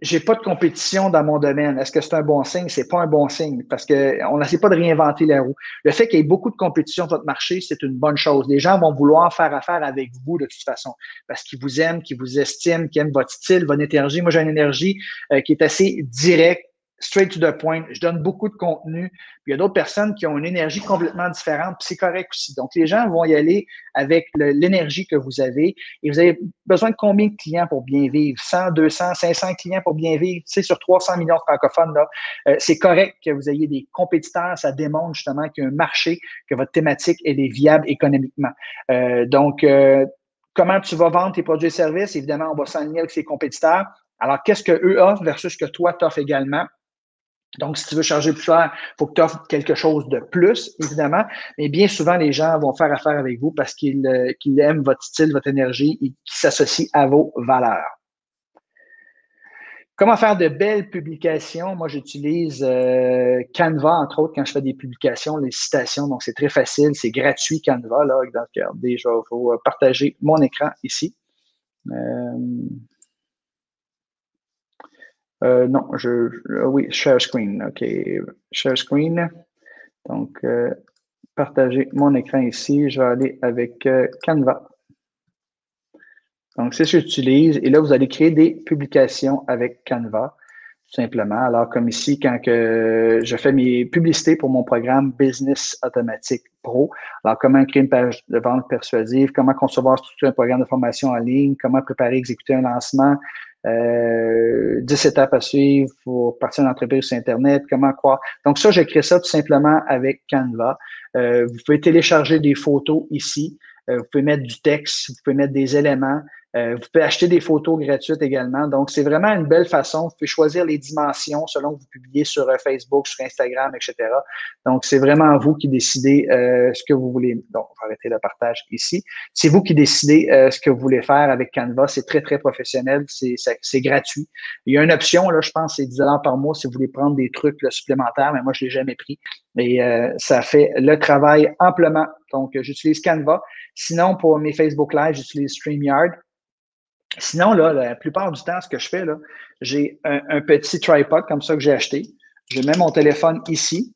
J'ai pas de compétition dans mon domaine. Est-ce que c'est un bon signe? C'est pas un bon signe parce qu'on n'essaie pas de réinventer la roue. Le fait qu'il y ait beaucoup de compétition sur votre marché, c'est une bonne chose. Les gens vont vouloir faire affaire avec vous de toute façon parce qu'ils vous aiment, qu'ils vous estiment, qu'ils aiment votre style, votre énergie. Moi, j'ai une énergie qui est assez directe, straight to the point. Je donne beaucoup de contenu. Puis il y a d'autres personnes qui ont une énergie complètement différente, puis c'est correct aussi. Donc, les gens vont y aller avec l'énergie que vous avez. Et vous avez besoin de combien de clients pour bien vivre? 100, 200, 500 clients pour bien vivre? Tu sais, sur 300 millions de francophones, là, c'est correct que vous ayez des compétiteurs. Ça démontre justement qu'il y a un marché, que votre thématique, elle est viable économiquement. Donc, comment tu vas vendre tes produits et services? Évidemment, on va s'aligner avec ses compétiteurs. Alors, qu'est-ce qu'eux offrent versus ce que toi, tu offres également? Donc, si tu veux charger plus cher, il faut que tu offres quelque chose de plus, évidemment. Mais bien souvent, les gens vont faire affaire avec vous parce qu'ils aiment votre style, votre énergie et qu'ils s'associent à vos valeurs. Comment faire de belles publications? Moi, j'utilise Canva, entre autres, quand je fais des publications, les citations. Donc, c'est très facile, c'est gratuit, Canva. Là. Donc, regardez, je vais vous partager mon écran ici. Non, oui, share screen. OK, share screen. Donc, partager mon écran ici. Je vais aller avec Canva. Donc, c'est ce que j'utilise. Et là, vous allez créer des publications avec Canva, tout simplement. Alors, comme ici, quand je fais mes publicités pour mon programme Business Automatique Pro, alors comment créer une page de vente persuasive, comment concevoir tout un programme de formation en ligne, comment préparer, exécuter un lancement, 10 étapes à suivre pour partir d'une entreprise sur Internet, comment croire. Donc, ça, j'ai créé ça tout simplement avec Canva. Vous pouvez télécharger des photos ici. Vous pouvez mettre du texte, vous pouvez mettre des éléments. Vous pouvez acheter des photos gratuites également. Donc, c'est vraiment une belle façon. Vous pouvez choisir les dimensions selon que vous publiez sur Facebook, sur Instagram, etc. Donc, c'est vraiment vous qui décidez ce que vous voulez. Donc, on va arrêter le partage ici. C'est vous qui décidez ce que vous voulez faire avec Canva. C'est très, très professionnel. C'est gratuit. Il y a une option, là, je pense, c'est 10 par mois si vous voulez prendre des trucs là, supplémentaires, mais moi, je ne l'ai jamais pris. Et ça fait le travail amplement. Donc, j'utilise Canva. Sinon, pour mes Facebook Live, j'utilise StreamYard. Sinon, là, la plupart du temps, ce que je fais, là, j'ai un petit tripod comme ça que j'ai acheté. Je mets mon téléphone ici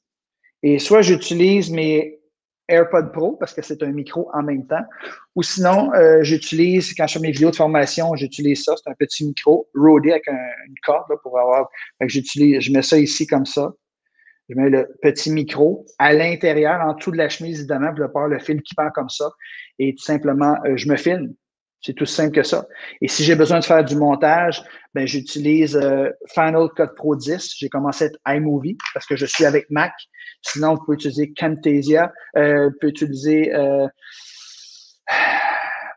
et soit j'utilise mes AirPods Pro parce que c'est un micro en même temps, ou sinon, j'utilise, quand je fais mes vidéos de formation, j'utilise ça. C'est un petit micro Rode avec une corde là, pour avoir. Fait que je mets ça ici comme ça. Je mets le petit micro à l'intérieur, en dessous de la chemise, évidemment, pour avoir le fil qui pend comme ça. Et tout simplement, je me filme. C'est tout simple que ça. Et si j'ai besoin de faire du montage, ben j'utilise Final Cut Pro 10. J'ai commencé avec iMovie parce que je suis avec Mac. Sinon, vous pouvez utiliser Camtasia. Vous pouvez utiliser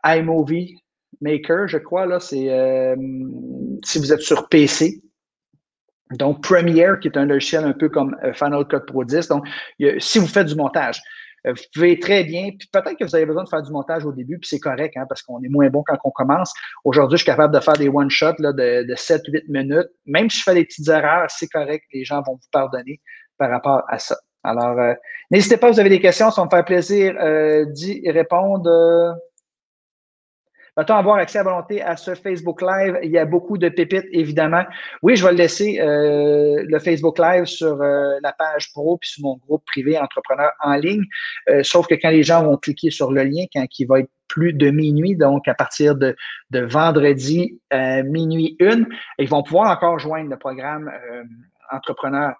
iMovie Maker, je crois. Là, c'est si vous êtes sur PC. Donc, Premiere, qui est un logiciel un peu comme Final Cut Pro 10. Donc, si vous faites du montage, vous pouvez très bien, puis peut-être que vous avez besoin de faire du montage au début, puis c'est correct, hein, parce qu'on est moins bon quand on commence. Aujourd'hui, je suis capable de faire des one-shots de 7-8 minutes. Même si je fais des petites erreurs, c'est correct, les gens vont vous pardonner par rapport à ça. Alors, n'hésitez pas, vous avez des questions, ça va me faire plaisir d'y répondre. Va-t-on avoir accès à volonté à ce Facebook Live? Il y a beaucoup de pépites, évidemment. Oui, je vais le laisser, le Facebook Live sur la page pro puis sur mon groupe privé entrepreneur en ligne. Sauf que quand les gens vont cliquer sur le lien, quand il va être plus de minuit, donc à partir de vendredi minuit 1, ils vont pouvoir encore joindre le programme entrepreneur,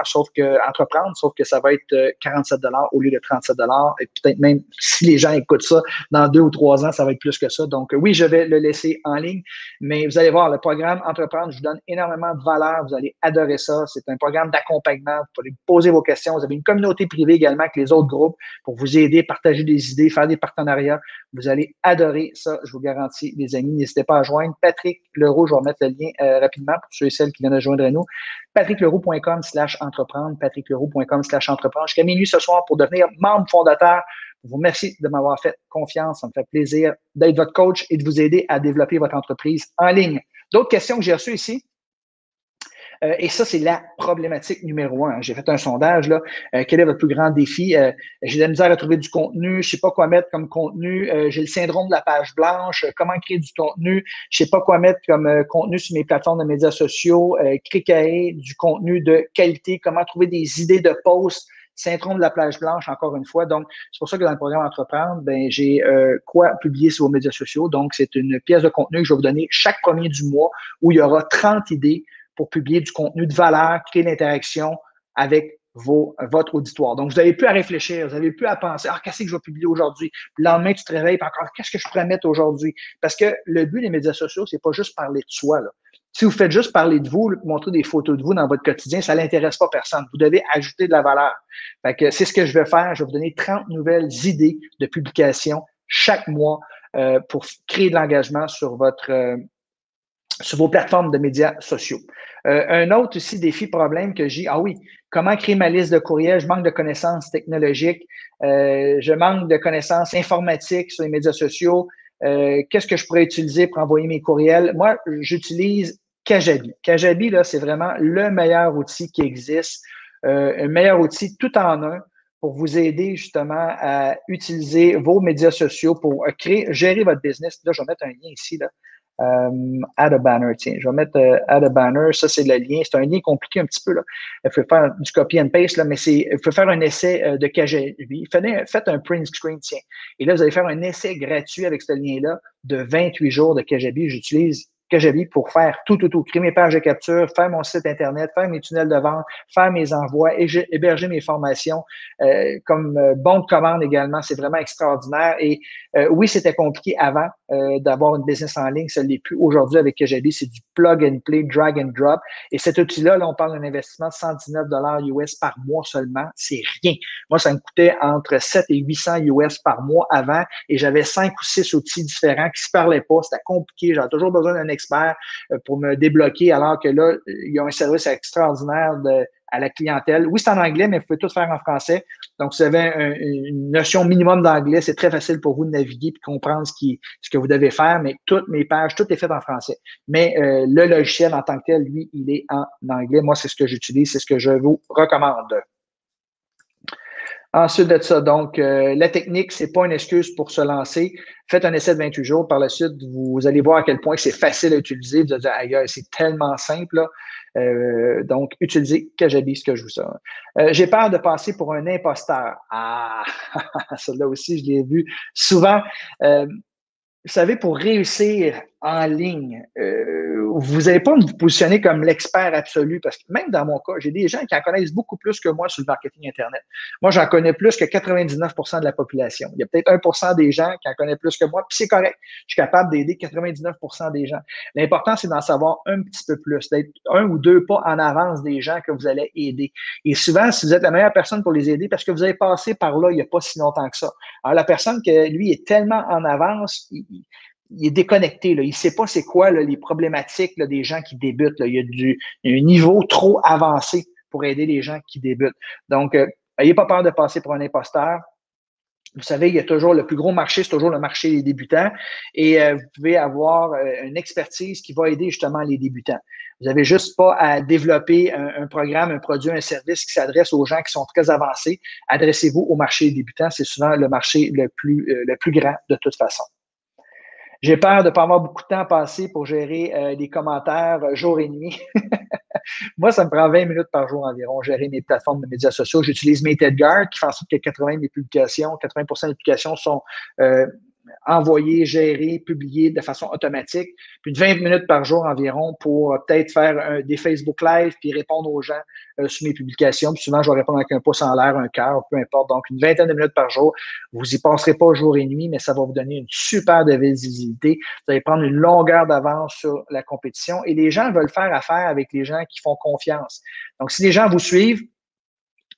sauf que ça va être 47 au lieu de 37 et peut-être même si les gens écoutent ça dans 2 ou 3 ans, ça va être plus que ça. Donc oui, je vais le laisser en ligne, mais vous allez voir, le programme Entreprendre, je vous donne énormément de valeur, vous allez adorer ça. C'est un programme d'accompagnement, vous pouvez poser vos questions, vous avez une communauté privée également avec les autres groupes pour vous aider, partager des idées, faire des partenariats. Vous allez adorer ça, je vous garantis, les amis. N'hésitez pas à joindre Patrick Leroux, je vais remettre le lien rapidement pour ceux et celles qui viennent de joindre nous. patrickleroux.com/entreprendre, patrickleroux.com/entreprendre. Jusqu'à minuit ce soir pour devenir membre fondateur. Je vous remercie de m'avoir fait confiance. Ça me fait plaisir d'être votre coach et de vous aider à développer votre entreprise en ligne. D'autres questions que j'ai reçues ici? Et ça, c'est la problématique numéro 1. J'ai fait un sondage, là. Quel est votre plus grand défi? J'ai de la misère à trouver du contenu. Je ne sais pas quoi mettre comme contenu. J'ai le syndrome de la page blanche. Comment créer du contenu? Je ne sais pas quoi mettre comme contenu sur mes plateformes de médias sociaux. Créer du contenu de qualité. Comment trouver des idées de posts? Syndrome de la plage blanche, encore une fois. Donc, c'est pour ça que dans le programme Entreprendre, ben, j'ai quoi publier sur vos médias sociaux. Donc, c'est une pièce de contenu que je vais vous donner chaque premier du mois où il y aura 30 idées pour publier du contenu de valeur, créer l'interaction avec votre auditoire. Donc, vous n'avez plus à réfléchir, vous n'avez plus à penser, qu'est-ce que je vais publier aujourd'hui? Le lendemain, tu te réveilles, puis encore, qu'est-ce que je pourrais mettre aujourd'hui? Parce que le but des médias sociaux, c'est pas juste parler de soi, là. Si vous faites juste parler de vous, montrer des photos de vous dans votre quotidien, ça n'intéresse pas personne. Vous devez ajouter de la valeur. Fait que c'est ce que je vais faire. Je vais vous donner 30 nouvelles idées de publication chaque mois pour créer de l'engagement sur vos plateformes de médias sociaux. Un autre aussi défi, problème que j'ai, comment créer ma liste de courriels? Je manque de connaissances technologiques, je manque de connaissances informatiques sur les médias sociaux. Qu'est-ce que je pourrais utiliser pour envoyer mes courriels? Moi, j'utilise Kajabi. Kajabi, là, c'est vraiment le meilleur outil qui existe, un meilleur outil tout en un pour vous aider justement à utiliser vos médias sociaux pour gérer votre business. Là, je vais mettre un lien ici, là. Add a banner, tiens, je vais mettre add a banner, ça c'est le lien, c'est un lien compliqué un petit peu, là. Il faut faire du copy and paste, là, mais il faut faire un essai de Kajabi. Faites un print screen, tiens. Et là, vous allez faire un essai gratuit avec ce lien-là de 28 jours de Kajabi. J'utilise Kajabi pour faire tout. Créer mes pages de capture, faire mon site Internet, faire mes tunnels de vente, faire mes envois, héberger mes formations, comme bon de commande également. C'est vraiment extraordinaire. Et oui, c'était compliqué avant d'avoir une business en ligne. Ça ne l'est plus aujourd'hui avec Kajabi. C'est du plug and play, drag and drop. Et cet outil-là, là, on parle d'un investissement de 119 US par mois seulement. C'est rien. Moi, ça me coûtait entre 7 et 800 US par mois avant et j'avais 5 ou 6 outils différents qui ne se parlaient pas. C'était compliqué. J'avais toujours besoin d'un expert pour me débloquer alors que là, il y a un service extraordinaire à la clientèle. Oui, c'est en anglais, mais vous pouvez tout faire en français. Donc, si vous avez une notion minimum d'anglais, c'est très facile pour vous de naviguer et comprendre ce que vous devez faire, mais toutes mes pages, tout est fait en français. Mais le logiciel en tant que tel, lui, il est en anglais. Moi, c'est ce que j'utilise, c'est ce que je vous recommande. Ensuite de ça, donc, la technique, c'est pas une excuse pour se lancer. Faites un essai de 28 jours. Par la suite, vous allez voir à quel point c'est facile à utiliser. Vous allez dire, aïe, c'est tellement simple, là. Donc, utilisez Kajabi, ce que je vous sors. J'ai peur de passer pour un imposteur. Ah, celle-là aussi, je l'ai vu souvent. Vous savez, pour réussir en ligne, vous n'allez pas vous positionner comme l'expert absolu parce que même dans mon cas, j'ai des gens qui en connaissent beaucoup plus que moi sur le marketing Internet. Moi, j'en connais plus que 99% de la population. Il y a peut-être 1% des gens qui en connaissent plus que moi, puis c'est correct. Je suis capable d'aider 99% des gens. L'important, c'est d'en savoir un petit peu plus, d'être 1 ou 2 pas en avance des gens que vous allez aider. Et souvent, si vous êtes la meilleure personne pour les aider, parce que vous avez passé par là il n'y a pas si longtemps que ça. Alors, la personne que lui est tellement en avance, il est déconnecté. Là. Il ne sait pas c'est quoi là, les problématiques là, des gens qui débutent. Là. Il y a un niveau trop avancé pour aider les gens qui débutent. Donc, n'ayez pas peur de passer pour un imposteur. Vous savez, il y a toujours le plus gros marché, c'est toujours le marché des débutants. Et vous pouvez avoir une expertise qui va aider justement les débutants. Vous n'avez juste pas à développer un programme, un produit, un service qui s'adresse aux gens qui sont très avancés. Adressez-vous au marché des débutants. C'est souvent le marché le plus grand de toute façon. J'ai peur de ne pas avoir beaucoup de temps à passer pour gérer des commentaires jour et nuit. Moi, ça me prend 20 minutes par jour environ, gérer mes plateformes de médias sociaux. J'utilise MateEdgar, qui fait en sorte que 80% des publications sont envoyées, gérées, publiées de façon automatique. Puis 20 minutes par jour environ pour peut-être faire des Facebook Live puis répondre aux gens sur mes publications. Puis souvent, je vais répondre avec un pouce en l'air, un cœur, peu importe. Donc, une vingtaine de minutes par jour. Vous y passerez pas jour et nuit, mais ça va vous donner une super de visibilité. Vous allez prendre une longueur d'avance sur la compétition et les gens veulent faire affaire avec les gens qui font confiance. Donc, si les gens vous suivent,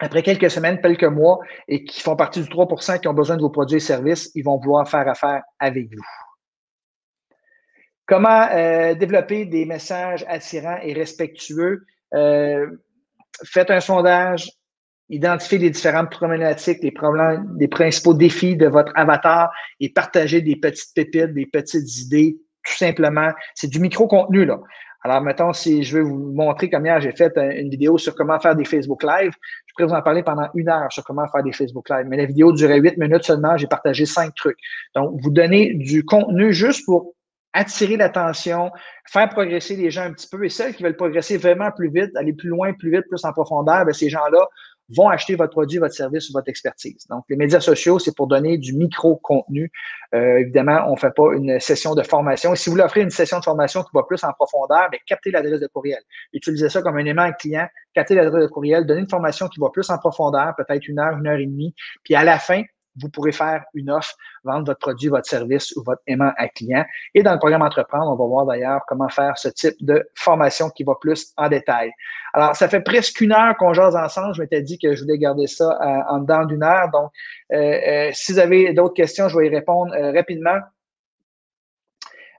après quelques semaines, quelques mois, et qui font partie du 3% qui ont besoin de vos produits et services, ils vont vouloir faire affaire avec vous. Comment développer des messages attirants et respectueux? Faites un sondage, identifiez les différentes problématiques, les problèmes, les principaux défis de votre avatar et partagez des petites pépites, des petites idées, tout simplement. C'est du micro-contenu, là. Alors, mettons, si je veux vous montrer comme hier, j'ai fait une vidéo sur comment faire des Facebook Live. Je pourrais vous en parler pendant 1 heure sur comment faire des Facebook Live. Mais la vidéo durait 8 minutes seulement. J'ai partagé 5 trucs. Donc, vous donnez du contenu juste pour attirer l'attention, faire progresser les gens un petit peu. Et ceux qui veulent progresser vraiment plus vite, aller plus loin, plus vite, plus en profondeur, bien, ces gens-là vont acheter votre produit, votre service ou votre expertise. Donc, les médias sociaux, c'est pour donner du micro-contenu. Évidemment, on ne fait pas une session de formation. Et si vous voulez offrir une session de formation qui va plus en profondeur, bien, captez l'adresse de courriel. Utilisez ça comme un aimant client, captez l'adresse de courriel, donnez une formation qui va plus en profondeur, peut-être 1 heure, 1 heure et demie. Puis à la fin, vous pourrez faire une offre, vendre votre produit, votre service ou votre aimant à client. Et dans le programme Entreprendre, on va voir d'ailleurs comment faire ce type de formation qui va plus en détail. Alors, ça fait presque 1 heure qu'on jase ensemble. Je m'étais dit que je voulais garder ça en dedans d'1 heure. Donc, si vous avez d'autres questions, je vais y répondre rapidement.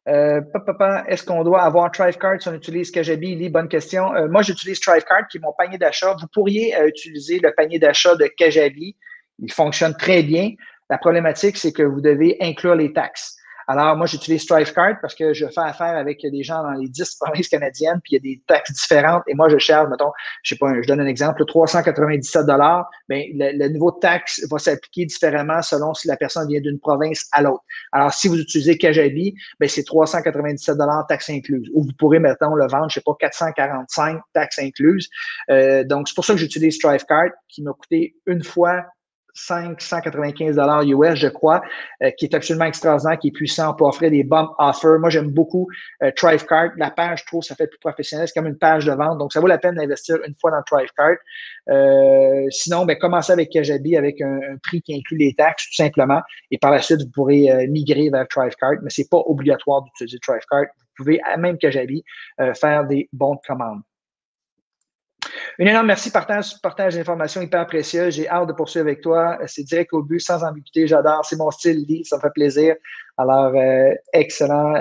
Est-ce qu'on doit avoir Thrivecart si on utilise Kajabi? Bonne question. Moi, j'utilise Thrivecart qui est mon panier d'achat. Vous pourriez utiliser le panier d'achat de Kajabi. Il fonctionne très bien. La problématique, c'est que vous devez inclure les taxes. Alors, moi, j'utilise StriveCard parce que je fais affaire avec des gens dans les 10 provinces canadiennes, puis il y a des taxes différentes. Et moi, je charge, mettons, je sais pas, je donne un exemple, 397 $. Bien, le niveau de taxe va s'appliquer différemment selon si la personne vient d'une province à l'autre. Alors, si vous utilisez Kajabi, bien, c'est 397 $ taxes incluses. Ou vous pourrez, mettons, le vendre, je sais pas, 445 taxes incluses. Donc, c'est pour ça que j'utilise StriveCard, qui m'a coûté une fois 595 $ US, je crois, qui est absolument extraordinaire, qui est puissant. On peut offrir des bump offers. Moi, j'aime beaucoup ThriveCard. La page, je trouve, ça fait plus professionnel. C'est comme une page de vente. Donc, ça vaut la peine d'investir une fois dans ThriveCard. Sinon, ben, commencez avec Kajabi avec un prix qui inclut les taxes, tout simplement. Et par la suite, vous pourrez migrer vers ThriveCard. Mais c'est pas obligatoire d'utiliser ThriveCard. Vous pouvez, même Kajabi, faire des bons de commande. Une énorme merci, partage d'informations hyper précieuses. J'ai hâte de poursuivre avec toi. C'est direct au but, sans ambiguïté. J'adore. C'est mon style, Lee. Ça me fait plaisir. Alors, excellent.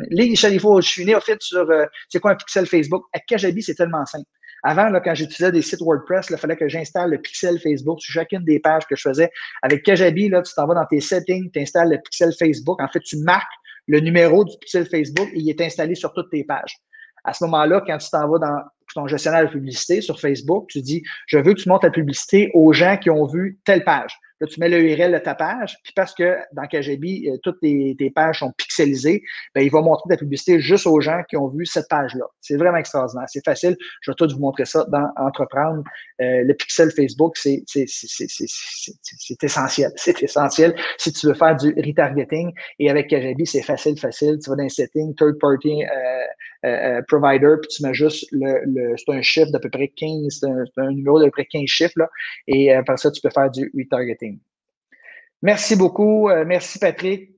Lee Chalifo, je suis néophyte sur c'est quoi un pixel Facebook. À Kajabi, c'est tellement simple. Avant, là, quand j'utilisais des sites WordPress, il fallait que j'installe le pixel Facebook sur chacune des pages que je faisais. Avec Kajabi, là, tu t'en vas dans tes settings, tu installes le pixel Facebook. En fait, tu marques le numéro du pixel Facebook et il est installé sur toutes tes pages. À ce moment-là, quand tu t'en vas dans ton gestionnaire de publicité sur Facebook, tu dis, je veux que tu montres la publicité aux gens qui ont vu telle page. Là, tu mets le URL de ta page, puis parce que dans Kajabi, toutes tes pages sont pixelisées, bien, il va montrer ta publicité juste aux gens qui ont vu cette page-là. C'est vraiment extraordinaire. C'est facile. Je vais tout vous montrer ça dans Entreprendre. Le pixel Facebook, c'est essentiel. C'est essentiel si tu veux faire du retargeting. Et avec Kajabi, c'est facile. Tu vas dans les settings, third party provider, puis tu mets juste c'est un chiffre d'à peu près 15, c'est un numéro d'à peu près 15 chiffres, là, et par ça, tu peux faire du retargeting. Merci beaucoup. Merci, Patrick.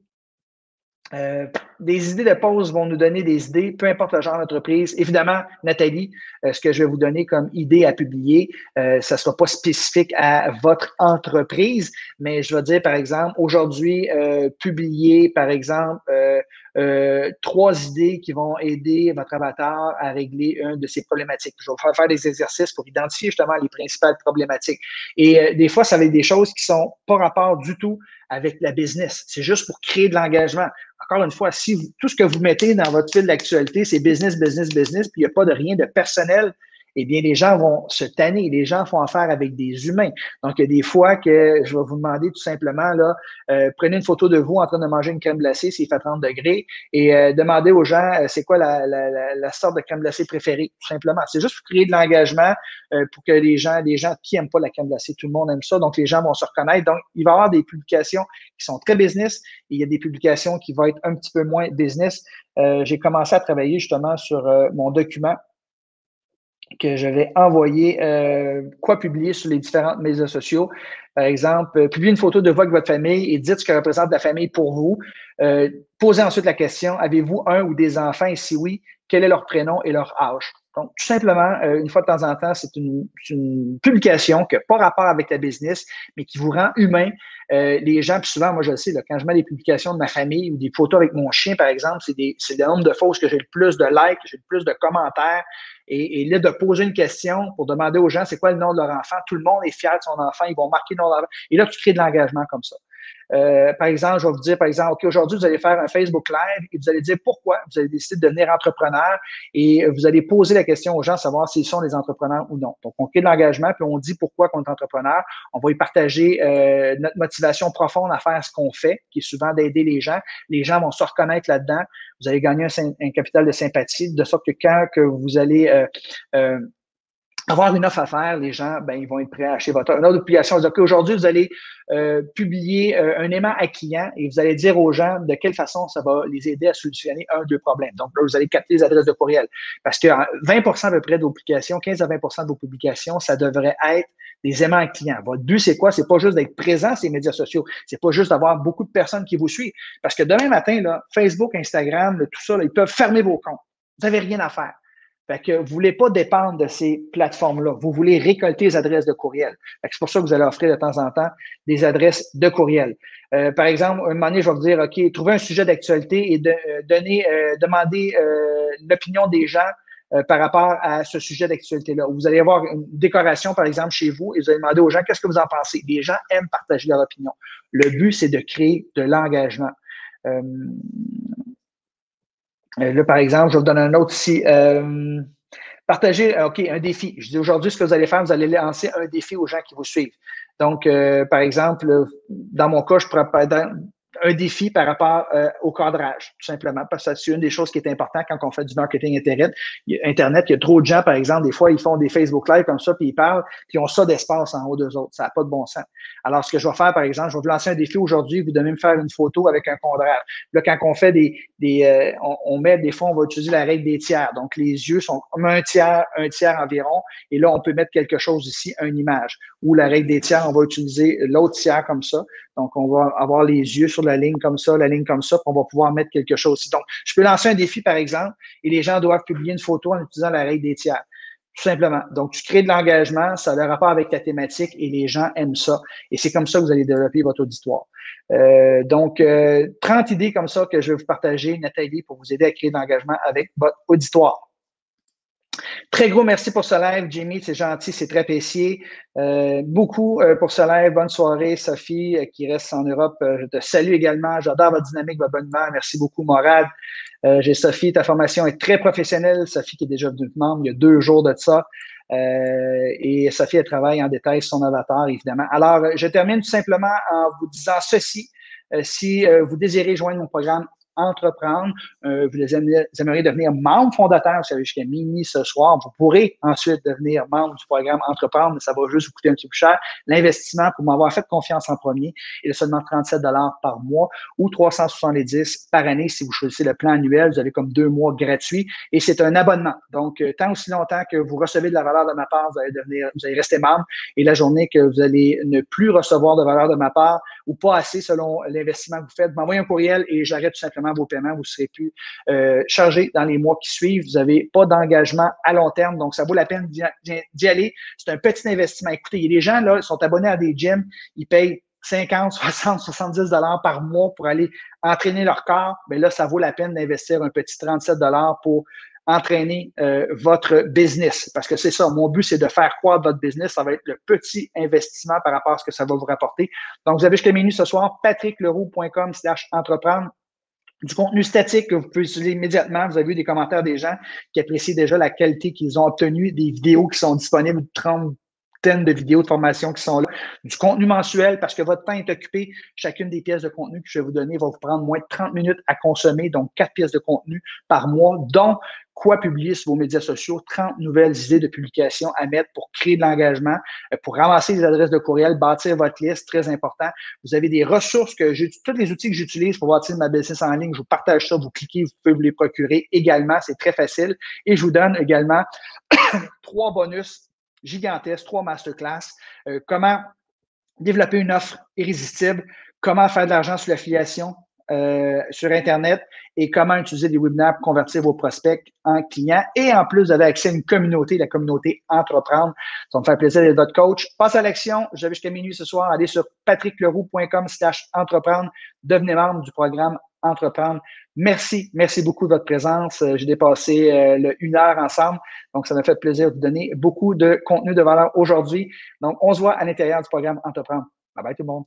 Des idées de pause vont nous donner des idées, peu importe le genre d'entreprise. Évidemment, Nathalie, ce que je vais vous donner comme idée à publier, ça ne sera pas spécifique à votre entreprise, mais je vais dire, par exemple, aujourd'hui, publier, par exemple, 3 idées qui vont aider votre avatar à régler une de ses problématiques. Je vais vous faire des exercices pour identifier justement les principales problématiques. Et des fois, ça va être des choses qui sont pas rapport du tout avec la business. C'est juste pour créer de l'engagement. Encore une fois, si tout ce que vous mettez dans votre fil d'actualité, c'est business, business, business, puis il n'y a pas de rien de personnel, eh bien, les gens vont se tanner. Les gens font affaire avec des humains. Donc, il y a des fois que je vais vous demander tout simplement, là, prenez une photo de vous en train de manger une crème glacée s'il fait 30 degrés et demandez aux gens c'est quoi la sorte de crème glacée préférée, tout simplement. C'est juste pour créer de l'engagement pour que les gens qui n'aiment pas la crème glacée, tout le monde aime ça, donc les gens vont se reconnaître. Donc, il va y avoir des publications qui sont très business et il y a des publications qui vont être un petit peu moins business. J'ai commencé à travailler justement sur mon document que je vais envoyer, quoi publier sur les différents médias sociaux. Par exemple, publiez une photo de vous avec votre famille et dites ce que représente la famille pour vous. Posez ensuite la question, avez-vous un ou des enfants et si oui, quel est leur prénom et leur âge? Donc, tout simplement, une fois de temps en temps, c'est une publication qui n'a pas rapport avec la business, mais qui vous rend humain. Les gens, puis souvent, moi, je le sais, là, quand je mets des publications de ma famille ou des photos avec mon chien, par exemple, c'est le nombre de fois que j'ai le plus de likes, j'ai le plus de commentaires. Et là, de poser une question pour demander aux gens c'est quoi le nom de leur enfant. Tout le monde est fier de son enfant. Ils vont marquer le nom de leur enfant. Et là, tu crées de l'engagement comme ça. Par exemple, je vais vous dire, par exemple, OK, aujourd'hui, vous allez faire un Facebook Live et vous allez dire pourquoi vous avez décidé de devenir entrepreneur et vous allez poser la question aux gens, savoir s'ils sont des entrepreneurs ou non. Donc, on crée de l'engagement puis on dit pourquoi on est entrepreneur. On va y partager notre motivation profonde à faire ce qu'on fait, qui est souvent d'aider les gens. Les gens vont se reconnaître là-dedans. Vous allez gagner un capital de sympathie, de sorte que quand que vous allez avoir une offre à faire, les gens, ben, ils vont être prêts à acheter votre offre. Une autre publication, c'est qu'aujourd'hui, vous allez publier un aimant à client et vous allez dire aux gens de quelle façon ça va les aider à solutionner un, deux problèmes. Donc là, vous allez capter les adresses de courriel. Parce que 20% à peu près de vos publications, 15 à 20% de vos publications, ça devrait être des aimants à clients. Votre but, c'est quoi? C'est pas juste d'être présent sur les médias sociaux. C'est pas juste d'avoir beaucoup de personnes qui vous suivent. Parce que demain matin, là, Facebook, Instagram, tout ça, là, ils peuvent fermer vos comptes. Vous n'avez rien à faire. Fait que vous ne voulez pas dépendre de ces plateformes-là. Vous voulez récolter les adresses de courriel. Fait que c'est pour ça que vous allez offrir de temps en temps des adresses de courriel. Par exemple, un moment donné, je vais vous dire, OK, trouvez un sujet d'actualité et demander l'opinion des gens par rapport à ce sujet d'actualité-là. Vous allez avoir une décoration, par exemple, chez vous et vous allez demander aux gens qu'est-ce que vous en pensez. Les gens aiment partager leur opinion. Le but, c'est de créer de l'engagement. Là, par exemple, je vais vous donner un autre ici. Partagez, OK, un défi. Je dis aujourd'hui, ce que vous allez faire, vous allez lancer un défi aux gens qui vous suivent. Donc, par exemple, dans mon cas, je pourrais un défi par rapport au cadrage, tout simplement, parce que c'est une des choses qui est importante quand on fait du marketing Internet. Internet, il y a trop de gens, par exemple, des fois, ils font des Facebook Live comme ça, puis ils parlent, puis ils ont ça d'espace en haut d'eux autres. Ça n'a pas de bon sens. Alors, ce que je vais faire, par exemple, je vais vous lancer un défi aujourd'hui, vous devez me faire une photo avec un cadrage. Là, quand on fait on met, des fois, on va utiliser la règle des tiers. Donc, les yeux sont comme un tiers environ, et là, on peut mettre quelque chose ici, une image. Ou la règle des tiers, on va utiliser l'autre tiers comme ça. Donc, on va avoir les yeux sur la ligne comme ça, la ligne comme ça, puis on va pouvoir mettre quelque chose ici. Donc, je peux lancer un défi, par exemple, et les gens doivent publier une photo en utilisant la règle des tiers. Tout simplement. Donc, tu crées de l'engagement, ça a le rapport avec ta thématique et les gens aiment ça. Et c'est comme ça que vous allez développer votre auditoire. Donc, 30 idées comme ça que je vais vous partager, Nathalie, pour vous aider à créer de l'engagement avec votre auditoire. Très gros merci pour ce live, Jimmy. C'est gentil, c'est très apprécié. Beaucoup pour ce live. Bonne soirée, Sophie, qui reste en Europe. Je te salue également. J'adore votre dynamique, votre bonne humeur. Merci beaucoup, Morad. J'ai Sophie, ta formation est très professionnelle. Sophie qui est déjà devenue membre il y a 2 jours de ça. Et Sophie, elle travaille en détail sur son avatar, évidemment. Alors, je termine tout simplement en vous disant ceci. Si vous désirez joindre mon programme Entreprendre, vous aimeriez devenir membre fondateur, vous savez, jusqu'à minuit ce soir, vous pourrez ensuite devenir membre du programme Entreprendre, mais ça va juste vous coûter un petit peu cher. L'investissement pour m'avoir fait confiance en premier est de seulement 37 $ par mois ou 370 par année si vous choisissez le plan annuel. Vous avez comme 2 mois gratuits et c'est un abonnement. Donc, tant aussi longtemps que vous recevez de la valeur de ma part, vous allez rester membre et la journée que vous allez ne plus recevoir de valeur de ma part ou pas assez selon l'investissement que vous faites, m'envoyez un courriel et j'arrête tout simplement vos paiements, vous ne serez plus chargé dans les mois qui suivent. Vous n'avez pas d'engagement à long terme, donc ça vaut la peine d'y aller. C'est un petit investissement. Écoutez, il y a des gens, là, sont abonnés à des gyms, ils payent 50, 60, 70 $ par mois pour aller entraîner leur corps. Mais là, ça vaut la peine d'investir un petit 37 $ pour entraîner votre business. Parce que c'est ça, mon but, c'est de faire croître votre business. Ça va être le petit investissement par rapport à ce que ça va vous rapporter. Donc, vous avez jusqu'à minuit ce soir, patrickleroux.com/entreprendre. Du contenu statique que vous pouvez utiliser immédiatement. Vous avez vu des commentaires des gens qui apprécient déjà la qualité qu'ils ont obtenue, des vidéos qui sont disponibles, 30 de vidéos de formation qui sont là, du contenu mensuel parce que votre temps est occupé. Chacune des pièces de contenu que je vais vous donner va vous prendre moins de 30 minutes à consommer, donc 4 pièces de contenu par mois, dont quoi publier sur vos médias sociaux, 30 nouvelles idées de publication à mettre pour créer de l'engagement, pour ramasser les adresses de courriel, bâtir votre liste, très important. Vous avez des ressources tous les outils que j'utilise pour bâtir ma business en ligne, je vous partage ça, vous cliquez, vous pouvez vous les procurer également, c'est très facile. Et je vous donne également 3 bonus gigantesque, 3 masterclass, comment développer une offre irrésistible, comment faire de l'argent sur l'affiliation sur Internet et comment utiliser des webinaires pour convertir vos prospects en clients. Et en plus, vous avez accès à une communauté, la communauté Entreprendre. Ça va me faire plaisir d'être votre coach. Passe à l'action. Vous avez jusqu'à minuit ce soir. Allez sur patrickleroux.com/entreprendre. Devenez membre du programme Entreprendre. Merci beaucoup de votre présence. J'ai dépassé 1 heure ensemble. Donc, ça m'a fait plaisir de vous donner beaucoup de contenu de valeur aujourd'hui. Donc, on se voit à l'intérieur du programme Entreprendre. Bye bye tout le monde.